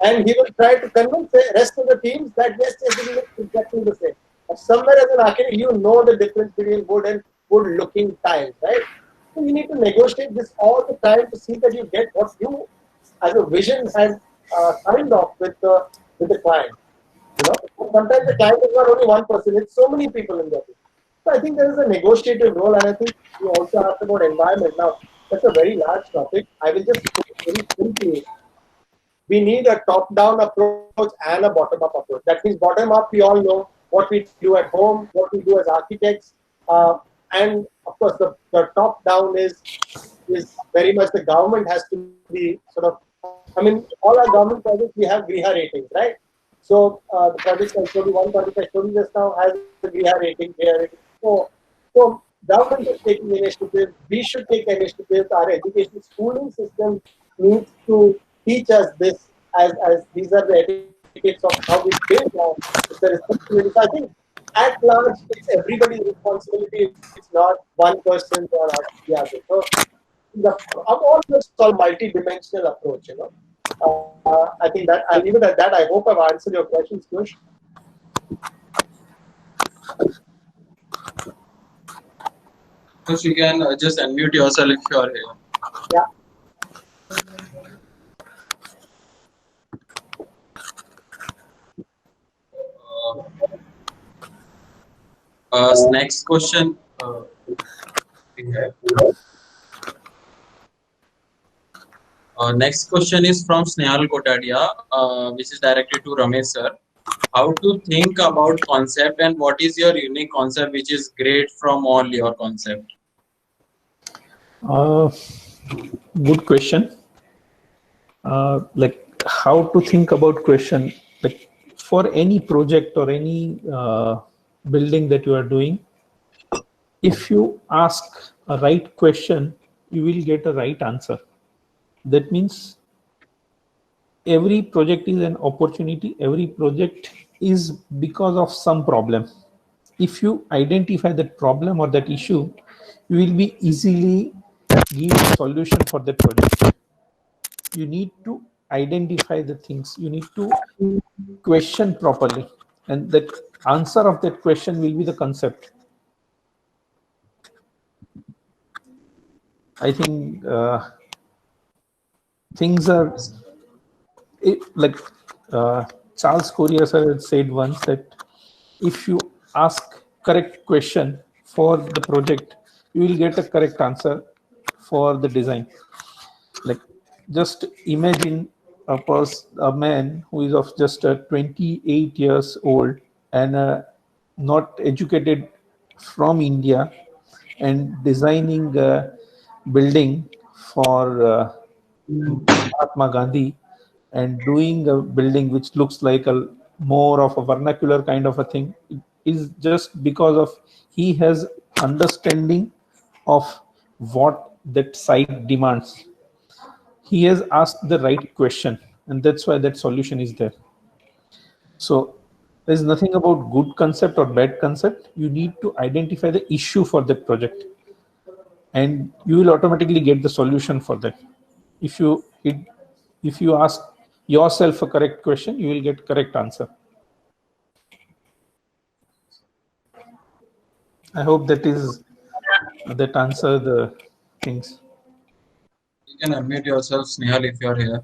And he will try to convince the rest of the teams that yes, it will look exactly the same. But somewhere as an architect, you know the difference between wood and wood looking tiles, right? So you need to negotiate this all the time to see that you get what you, as a vision, had signed off with the client. Sometimes the client is not only one person; it's so many people in there. So I think there is a negotiative role, and I think you also asked about environment. Now that's a very large topic. I will just put it very simply. We need a top-down approach and a bottom-up approach. That means bottom-up, we all know what we do at home, what we do as architects, and of course the top-down is very much the government has to be sort of. I mean, all our government projects we have Griha ratings, right? So the project I showed you, one project I showed you just now has the Griha rating. So government is taking initiative. We should take initiative. Our education schooling system needs to teach us this as these are the etiquettes of how we build now. It's a responsibility. So I think at large, it's everybody's responsibility. It's not one person or the other. So I'm almost called multi-dimensional approach. I think that I'll leave it at that. I hope I've answered your questions, Kush. Kush, you can just unmute yourself if you are here. Yeah. Next question. Next question is from Snehal Kotadia, which is directed to Ramesh sir. How to think about concept and what is your unique concept which is great from all your concept? Good question. Like how to think about question. Like for any project or any building that you are doing, if you ask a right question, you will get a right answer. That means every project is an opportunity. Every project is because of some problem. If you identify that problem or that issue, you will be easily give a solution for that project. You need to identify the things. You need to question properly, and that answer of that question will be the concept. I think things are like Charles Fourier sir had said once that if you ask correct question for the project, you will get a correct answer for the design. Like, just imagine a man who is of just 28 years old and not educated from India and designing a building for Mahatma Gandhi and doing a building which looks like a more of a vernacular kind of a thing. It is just because of he has understanding of what that site demands. He has asked the right question, and that's why that solution is there. So there's nothing about good concept or bad concept. You need to identify the issue for that project, and you will automatically get the solution for that. If you ask yourself a correct question, you will get correct answer. I hope that answer the things. You can unmute yourself, Snehal, if you're here.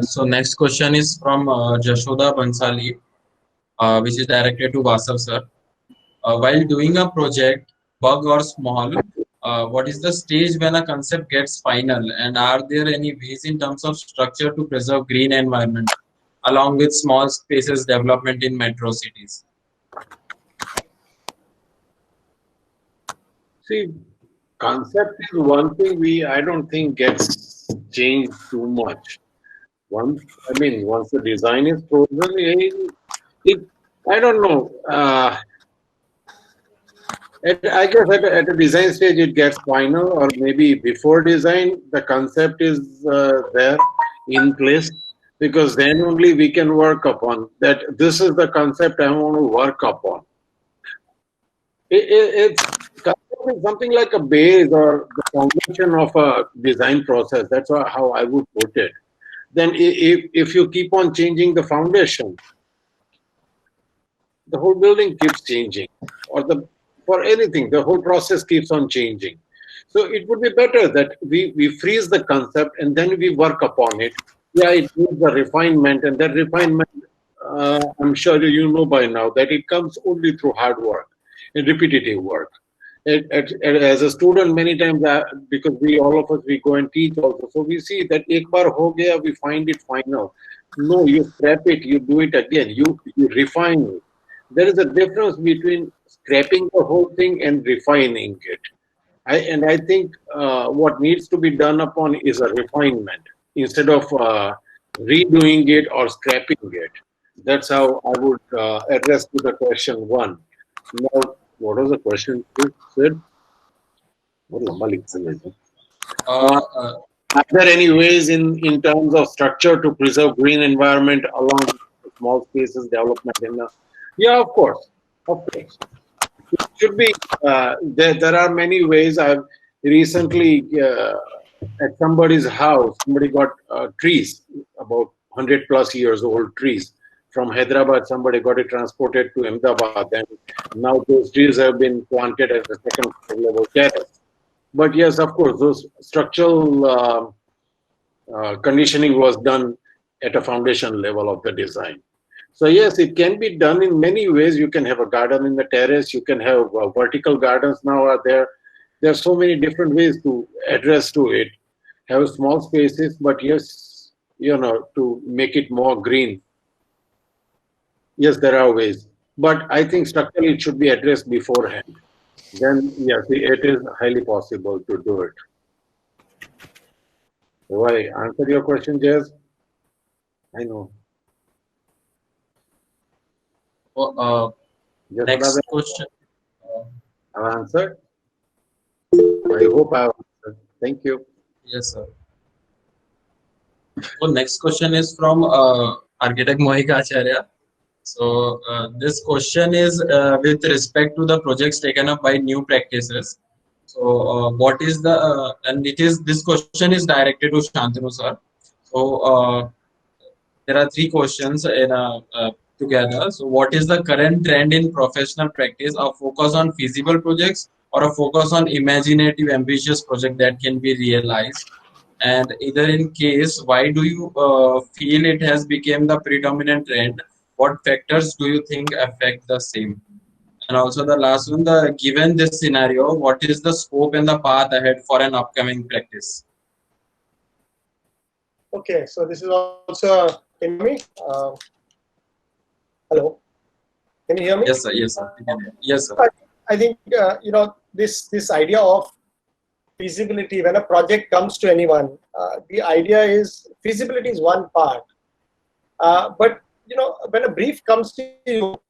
So next question is from Jashoda Bansali, which is directed to Vasav sir. While doing a project, big or small, what is the stage when a concept gets final, and are there any ways in terms of structure to preserve green environment along with small spaces development in metro cities? See, concept is one thing I don't think gets changed too much. Once the design is frozen, I don't know. I guess at a design stage it gets final, or maybe before design the concept is there in place, because then only we can work upon that. This is the concept I want to work upon. It's something like a base or the foundation of a design process. That's how I would put it. Then if you keep on changing the foundation, the whole building keeps changing, or for anything, the whole process keeps on changing. So it would be better that we freeze the concept and then we work upon it. Yeah, it needs a refinement, and that refinement, I'm sure you know by now, that it comes only through hard work and repetitive work. As a student, many times, because all of us go and teach also, so we see that ek bar ho gaya, we find it final. No, you scrap it, you do it again, you refine it. There is a difference between scrapping the whole thing and refining it. I think what needs to be done upon is a refinement instead of redoing it or scrapping it. That's how I would address to the question one. Now, what was the question, sir? Are there any ways in terms of structure to preserve green environment along small spaces development? Yeah, of course. It should be. There are many ways. I've recently at somebody's house, somebody got trees, about 100+ years old trees. From Hyderabad, somebody got it transported to Ahmedabad, and now those trees have been planted at the second level terrace. But yes, of course, those structural conditioning was done at a foundation level of the design. So yes, it can be done in many ways. You can have a garden in the terrace. You can have vertical gardens now are there. There are so many different ways to address to it. Have small spaces, but yes, to make it more green. Yes, there are ways, but I think structurally it should be addressed beforehand. Then yes, it is highly possible to do it. Do I answer your question, Jez? I know. Yes, Next question. I've answered. I hope I've answered. Thank you. Yes, sir. So next question is from architect Mohika Acharya. So this question is with respect to the projects taken up by new practices. So what is the and it is this question is directed to Shantanu sir. So there are three questions in together. So what is the current trend in professional practice? A focus on feasible projects or a focus on imaginative, ambitious project that can be realized? And either in case, why do you feel it has become the predominant trend? What factors do you think affect the same? And also the last one, the given this scenario, what is the scope and the path ahead for an upcoming practice? Okay, so this is also, can you hear me? Hello, can you hear me? Yes, sir. Yes, sir. Yes, sir. I think this idea of feasibility, when a project comes to anyone, the idea is feasibility is one part, but when a brief comes to you,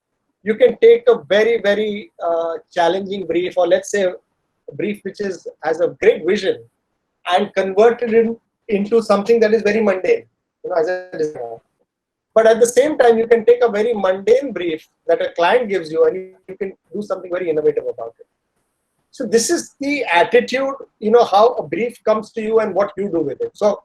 you can take a very challenging brief, or let's say a brief which has a great vision, and convert it into something that is very mundane, as a designer. But at the same time, you can take a very mundane brief that a client gives you, and you can do something very innovative about it. So this is the attitude, how a brief comes to you and what you do with it. So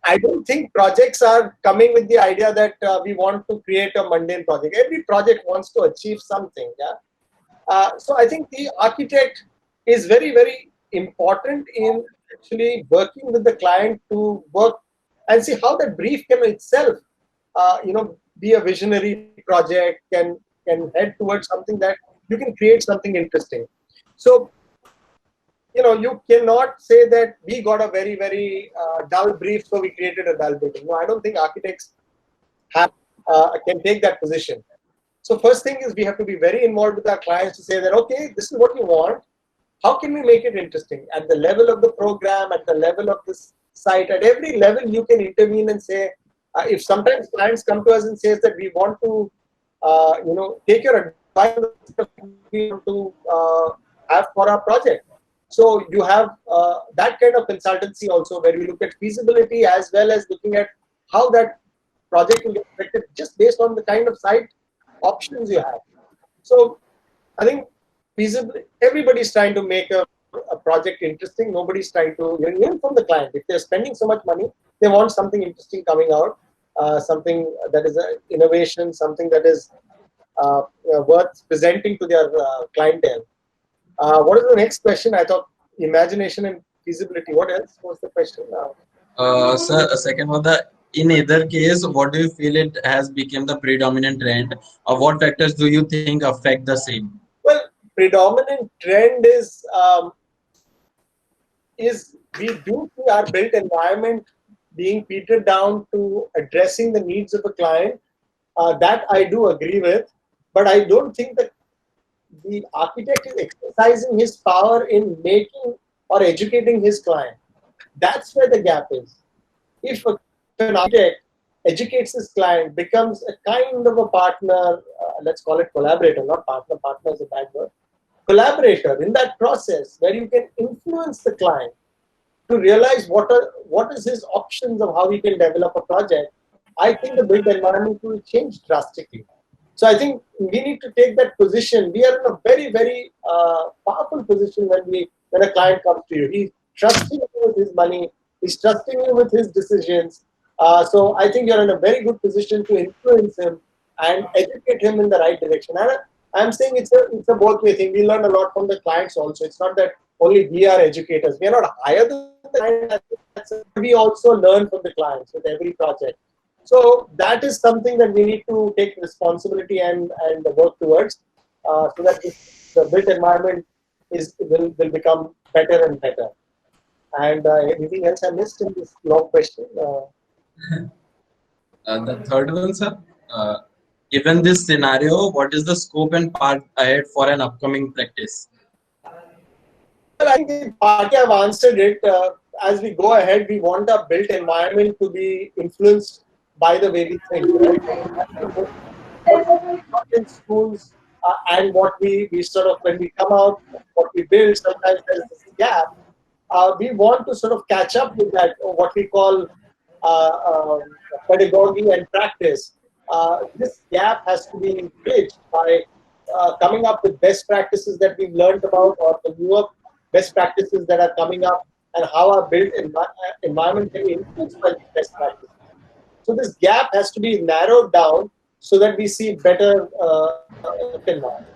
I don't think projects are coming with the idea that we want to create a mundane project. Every project wants to achieve something. Yeah. So I think the architect is very important in actually working with the client to work and see how that brief can itself, be a visionary project, can head towards something that you can create something interesting. So, you cannot say that we got a very dull brief, so we created a dull building. No, I don't think architects can take that position. So first thing is we have to be very involved with our clients to say that, okay, this is what you want. How can we make it interesting? At the level of the program, at the level of this site, at every level you can intervene and say, if sometimes clients come to us and says that we want to, take your advice to have for our project. So you have that kind of consultancy also, where we look at feasibility as well as looking at how that project will get affected just based on the kind of site options you have. So I think feasibility, everybody's trying to make a project interesting. Nobody's trying to, even from the client, if they're spending so much money, they want something interesting coming out, something that is an innovation, something that is worth presenting to their clientele. What is the next question? I thought imagination and feasibility. What else was the question? Sir, second one, in either case, what do you feel it has become the predominant trend? Or what factors do you think affect the same? Well, predominant trend is we do see our built environment being petered down to addressing the needs of a client. That I do agree with, but I don't think that the architect is exercising his power in making or educating his client. That's where the gap is. If an architect educates his client, becomes a kind of a partner, let's call it collaborator, not partner, partner is a bad word, collaborator in that process where you can influence the client to realize what is his options of how he can develop a project, I think the built environment will change drastically. So I think we need to take that position. We are in a very powerful position when a client comes to you. He's trusting you with his money. He's trusting you with his decisions. So I think you're in a very good position to influence him and educate him in the right direction. And I'm saying it's a both way thing. We learn a lot from the clients also. It's not that only we are educators. We are not higher than the client. We also learn from the clients with every project. So that is something that we need to take responsibility and work towards, so that the built environment will become better and better. And anything else I missed in this long question? The third one, sir. Given this scenario, what is the scope and path ahead for an upcoming practice? Well, I think partly I've answered it. as we go ahead, we want our built environment to be influenced by the way we think. Right? That's the most what in schools and what we sort of, when we come out, what we build, sometimes there's this gap. We want to sort of catch up with that, or what we call pedagogy and practice. This gap has to be bridged by coming up with best practices that we've learned about, or the newer best practices that are coming up, and how our built environment can be influenced by these best practices. So this gap has to be narrowed down so that we see better environment.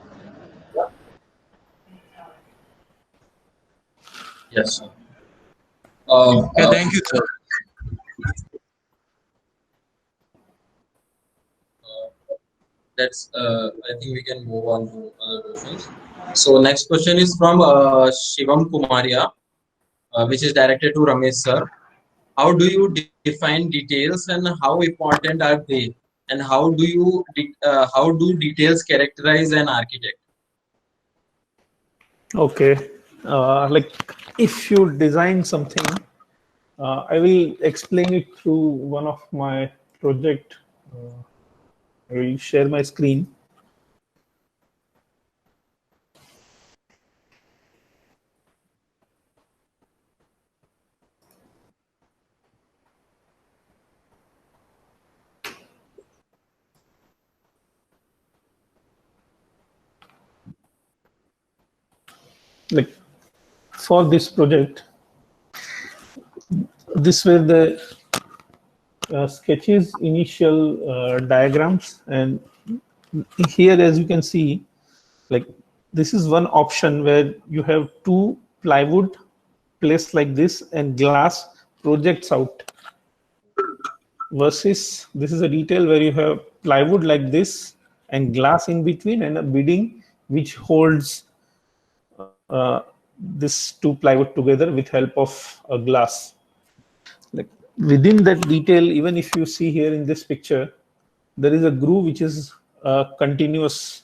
Yeah. Yes, sir. Yeah, thank you, sir. That's I think we can move on to other questions. So next question is from Shivam Kumaria, which is directed to Ramesh sir. How do you define details and how important are they? And how do details characterize an architect? Okay. Like if you design something, I will explain it through one of my project. I will share my screen. Like for this project, this were the sketches, initial diagrams, and here, as you can see, like this is one option where you have two plywood placed like this and glass projects out, versus this is a detail where you have plywood like this and glass in between and a beading which holds this two plywood together with help of a glass. Like within that detail, even if you see here in this picture, there is a groove which is continuous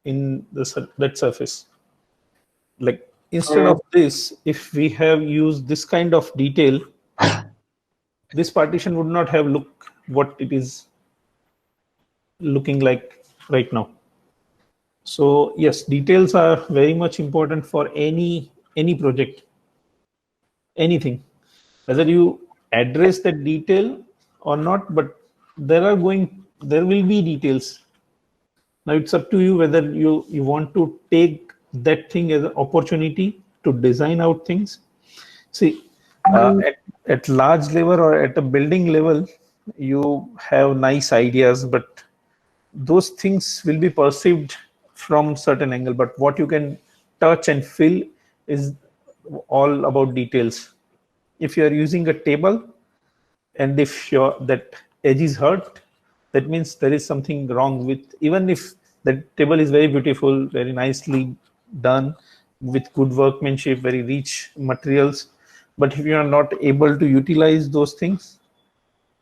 in that surface. Like instead of this, if we have used this kind of detail, this partition would not have looked what it is looking like right now. So yes, details are very much important for any project, anything, whether you address that detail or not, but there will be details. Now it's up to you whether you want to take that thing as an opportunity to design out things. See, at large level or at a building level, you have nice ideas, but those things will be perceived from certain angle. But what you can touch and feel is all about details. If you are using a table, and if that edge is hurt, that means there is something wrong with, even if the table is very beautiful, very nicely done with good workmanship, very rich materials, but if you are not able to utilize those things,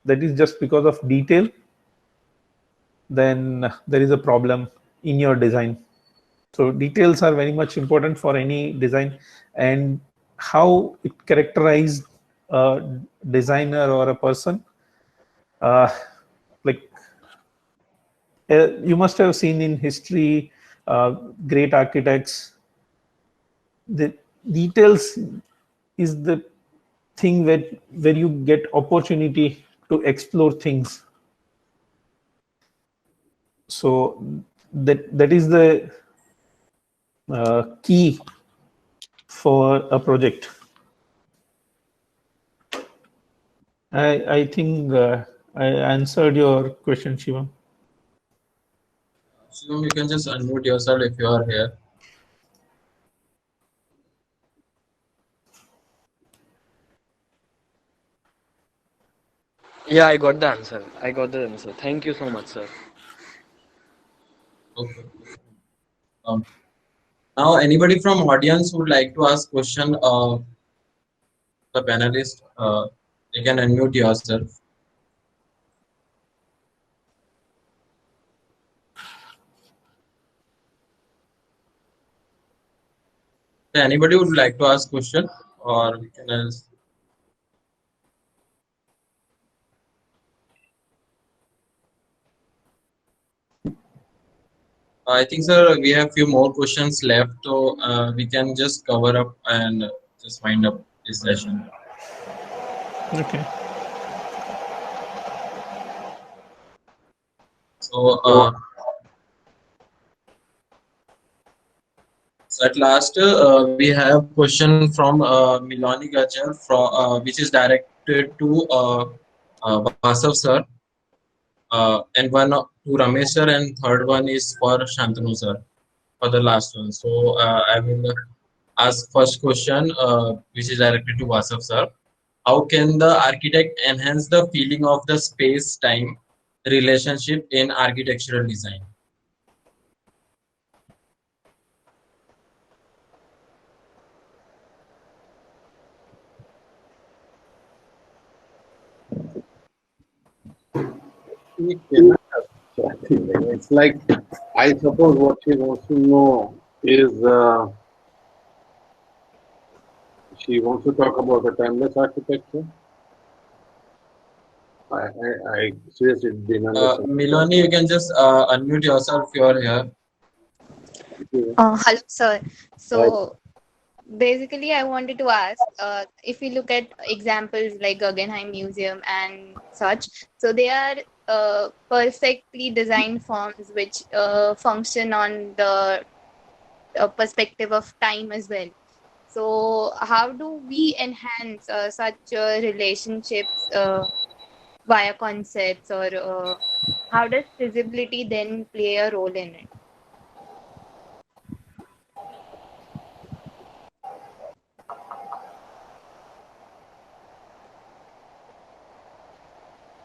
that is just because of detail, then there is a problem in your design. So details are very much important for any design, and how it characterizes a designer or a person. Like you must have seen in history, great architects, the details is the thing where you get opportunity to explore things. So that is the key for a project. I think I answered your question, Shivam. Shivam, you can just unmute yourself if you are here. Yeah, I got the answer. I got the answer. Thank you so much, sir. Okay. Now, anybody from audience would like to ask question, the panelist, you can unmute yourself. Anybody would like to ask question or we can ask. I think, sir, we have few more questions left, so we can just cover up and just wind up this session. Okay. So, so at last, we have question from Milani Gajar, from which is directed to Vasav sir, and one to Ramesh sir, and third one is for Shantanu sir, for the last one. So I will ask first question, which is directed to Vasav sir. How can the architect enhance the feeling of the space-time relationship in architectural design? We cannot have chatting. It's like, I suppose what she wants to know is she wants to talk about the timeless architecture. I seriously didn't understand. Milani, you can just unmute yourself if you are here. Hello, sir. Right. So basically, I wanted to ask if we look at examples like Guggenheim Museum and such, so they are perfectly designed forms which function on the perspective of time as well. So, how do we enhance such relationships via concepts, or how does feasibility then play a role in it?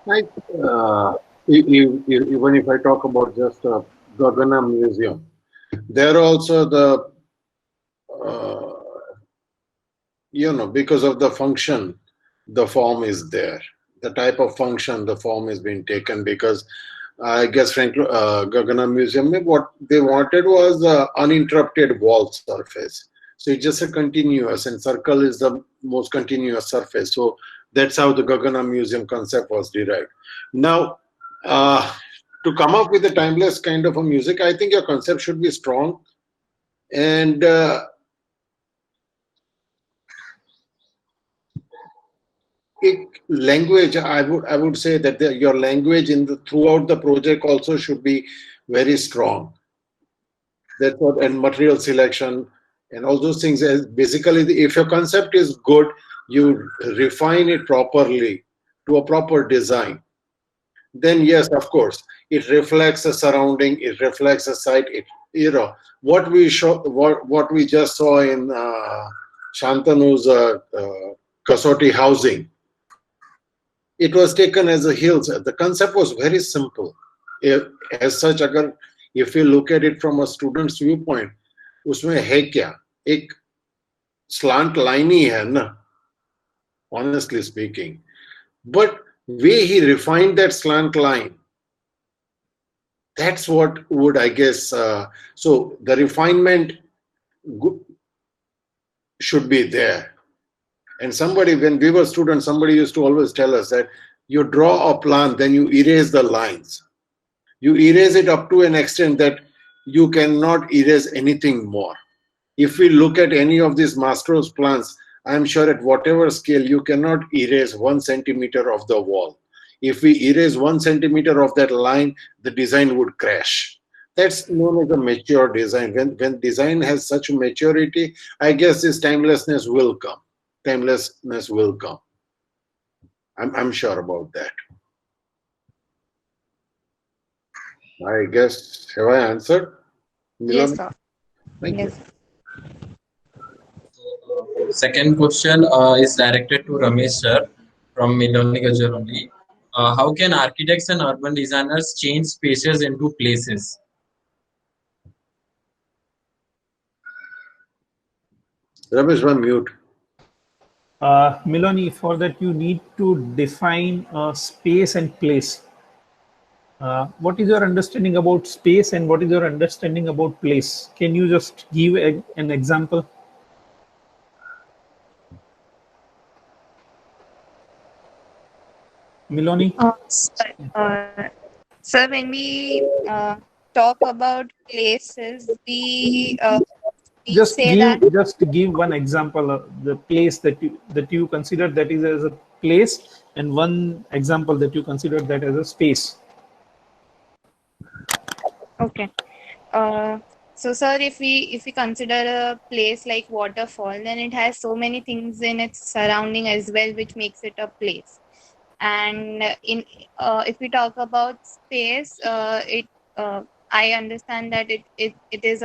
Like, even if I talk about just Guggenheim Museum, there also the, because of the function, the form is there. The type of function, the form is being taken, because I guess Guggenheim Museum, what they wanted was uninterrupted wall surface. So it's just a continuous, and circle is the most continuous surface. So that's how the Guggenheim Museum concept was derived. Now, to come up with a timeless kind of a music, I think your concept should be strong, and language, I would say that your language throughout the project also should be very strong. That's what, and material selection and all those things. Basically, if your concept is good, you refine it properly to a proper design. Then yes, of course, it reflects the surrounding, it reflects the site. What we just saw in Shantanu's Kasoti housing. It was taken as a hills. The concept was very simple. As such, if you look at it from a student's viewpoint, उसमें है क्या? एक slant line ही है ना, honestly speaking. But way he refined that slant line, that's what would, I guess, so the refinement should be there. And when we were students, somebody used to always tell us that you draw a plan, then you erase the lines. You erase it up to an extent that you cannot erase anything more. If we look at any of these Mastro's plans, I'm sure at whatever scale, you cannot erase 1 centimeter of the wall. If we erase 1 centimeter of that line, the design would crash. That's known as a mature design. When design has such maturity, I guess this timelessness will come. Timelessness will come. I'm sure about that. I guess, have I answered? Yes, sir. Thank you. Second question is directed to Ramesh sir from Milani Gajar only. How can architects and urban designers change spaces into places? Ramesh, one mute. Milani, for that you need to define space and place. What is your understanding about space and what is your understanding about place? Can you just give an example? Miloni? Sir, when we talk about places, we Just say that give one example of the place that you consider that is as a place, and one example that you consider that as a space. okay. So sir, if we consider a place like waterfall, then it has so many things in its surrounding as well, which makes it a place. And if we talk about space, I understand that it is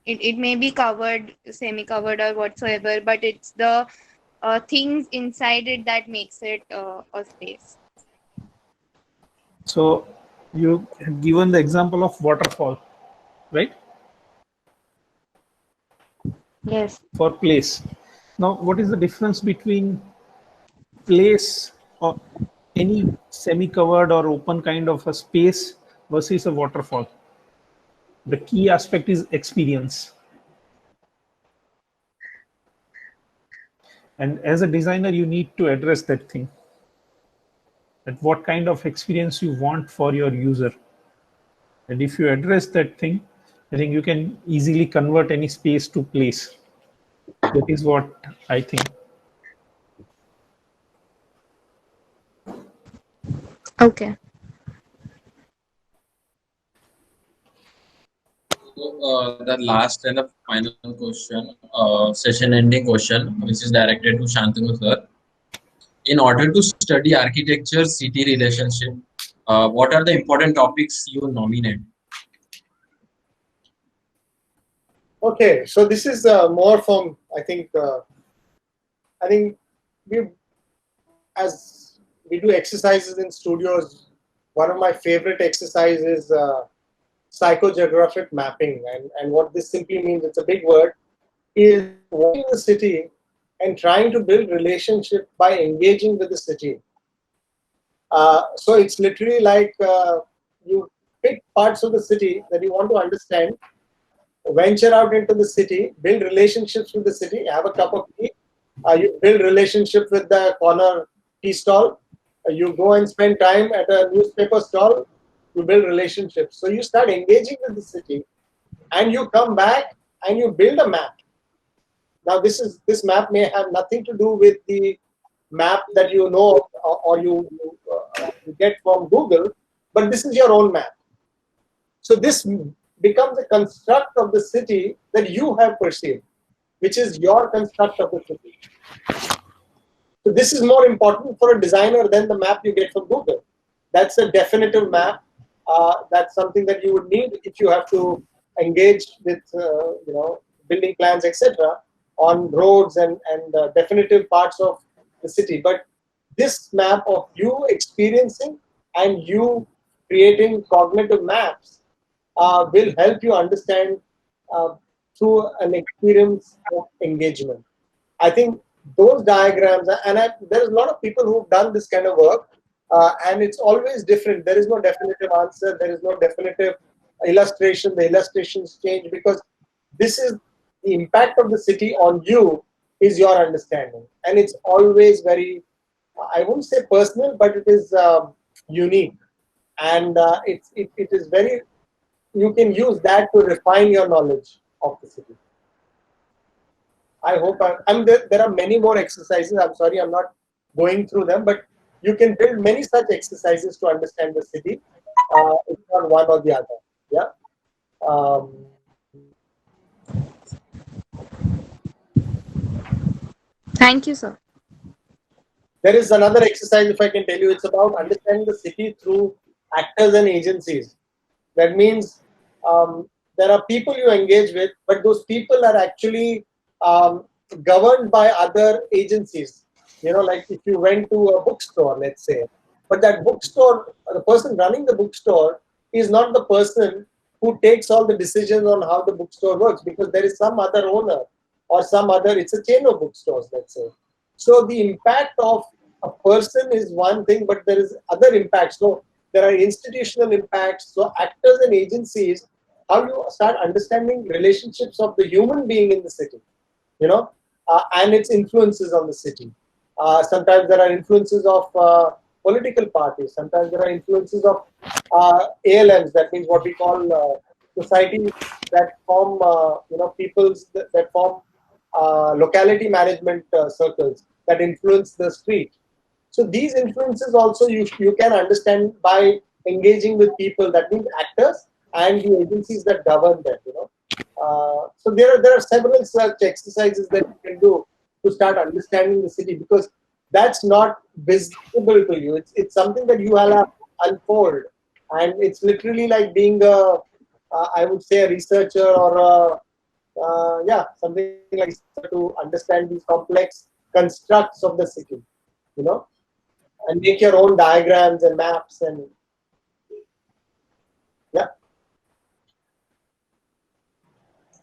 it may be covered, semi-covered or whatsoever, but it's the things inside it that makes it a space. So you have given the example of waterfall, right? Yes. For place. Now, what is the difference between place or any semi-covered or open kind of a space versus a waterfall? The key aspect is experience. And as a designer, you need to address that thing. That what kind of experience you want for your user. And if you address that thing, I think you can easily convert any space to place. That is what I think. Okay. So, the last and the final question, session ending question, which is directed to Shantanu sir. In order to study architecture city relationship, what are the important topics you nominate? Okay, so this is more from I think we, as we do exercises in studios, one of my favorite exercises is psychogeographic mapping, and what this simply means, it's a big word, is walking the city and trying to build relationship by engaging with the city. So it's literally like you pick parts of the city that you want to understand, venture out into the city, build relationships with the city, have a cup of tea, you build relationship with the corner tea stall, you go and spend time at a newspaper stall, you build relationships. So you start engaging with the city and you come back and you build a map. Now this map may have nothing to do with the map that you know or you get from Google, but this is your own map. So this becomes a construct of the city that you have perceived, which is your construct of the city. So this is more important for a designer than the map you get from Google. That's a definitive map. That's something that you would need if you have to engage with building plans, etc., on roads and definitive parts of the city. But this map of you experiencing and you creating cognitive maps will help you understand through an experience of engagement. I think those diagrams, and there's a lot of people who've done this kind of work, and it's always different. There is no definitive answer. There is no definitive illustration. The illustrations change because this is the impact of the city on you is your understanding, and it's always very, I wouldn't say personal, but it is unique, and it is very. You can use that to refine your knowledge of the city. I hope there are many more exercises. I'm sorry, I'm not going through them, but you can build many such exercises to understand the city. It's not one or the other. Yeah. Thank you, sir. There is another exercise, if I can tell you, it's about understanding the city through actors and agencies. That means there are people you engage with, but those people are actually governed by other agencies. Like if you went to a bookstore, let's say, but that bookstore, the person running the bookstore is not the person who takes all the decisions on how the bookstore works, because there is some other owner or some other, it's a chain of bookstores, let's say. So the impact of a person is one thing, but there is other impacts. So there are institutional impacts. So actors and agencies, how you start understanding relationships of the human being in the city, and its influences on the city. Sometimes there are influences of political parties. Sometimes there are influences of ALMs. That means what we call societies that form, peoples that form locality management circles that influence the street. So these influences also you can understand by engaging with people. That means actors and the agencies that govern them. So there are several such exercises that you can do to start understanding the city, because that's not visible to you. It's something that you have to unfold, and it's literally like being I would say a researcher or something like to understand these complex constructs of the city, and make your own diagrams and maps and yeah.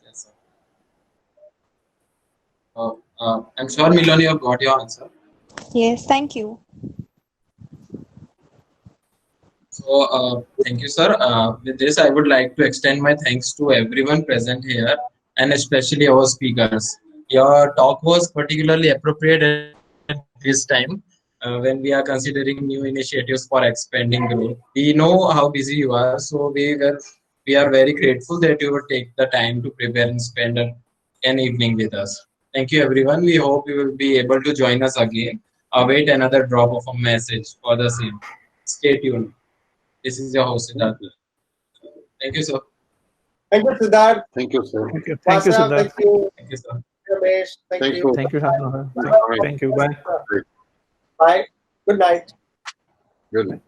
Yes, sir. I'm sure, Milan, you have got your answer. Yes, thank you. So, thank you, sir. With this, I would like to extend my thanks to everyone present here, and especially our speakers. Your talk was particularly appropriate at this time when we are considering new initiatives for expanding growth. We know how busy you are, so we are very grateful that you would take the time to prepare and spend an evening with us. Thank you, everyone. We hope you will be able to join us again. Await another drop of a message for the same. Stay tuned. This is your host, Siddharth. Thank you, sir. Thank you, Siddharth. Thank you, sir. Thank you. Thank you, Vasa, Siddharth. thank you, Thank you, sir. Ramesh. Thank Thank you. you. Thank you, Shantanu. Thank you. Bye. Bye. Good night. Good.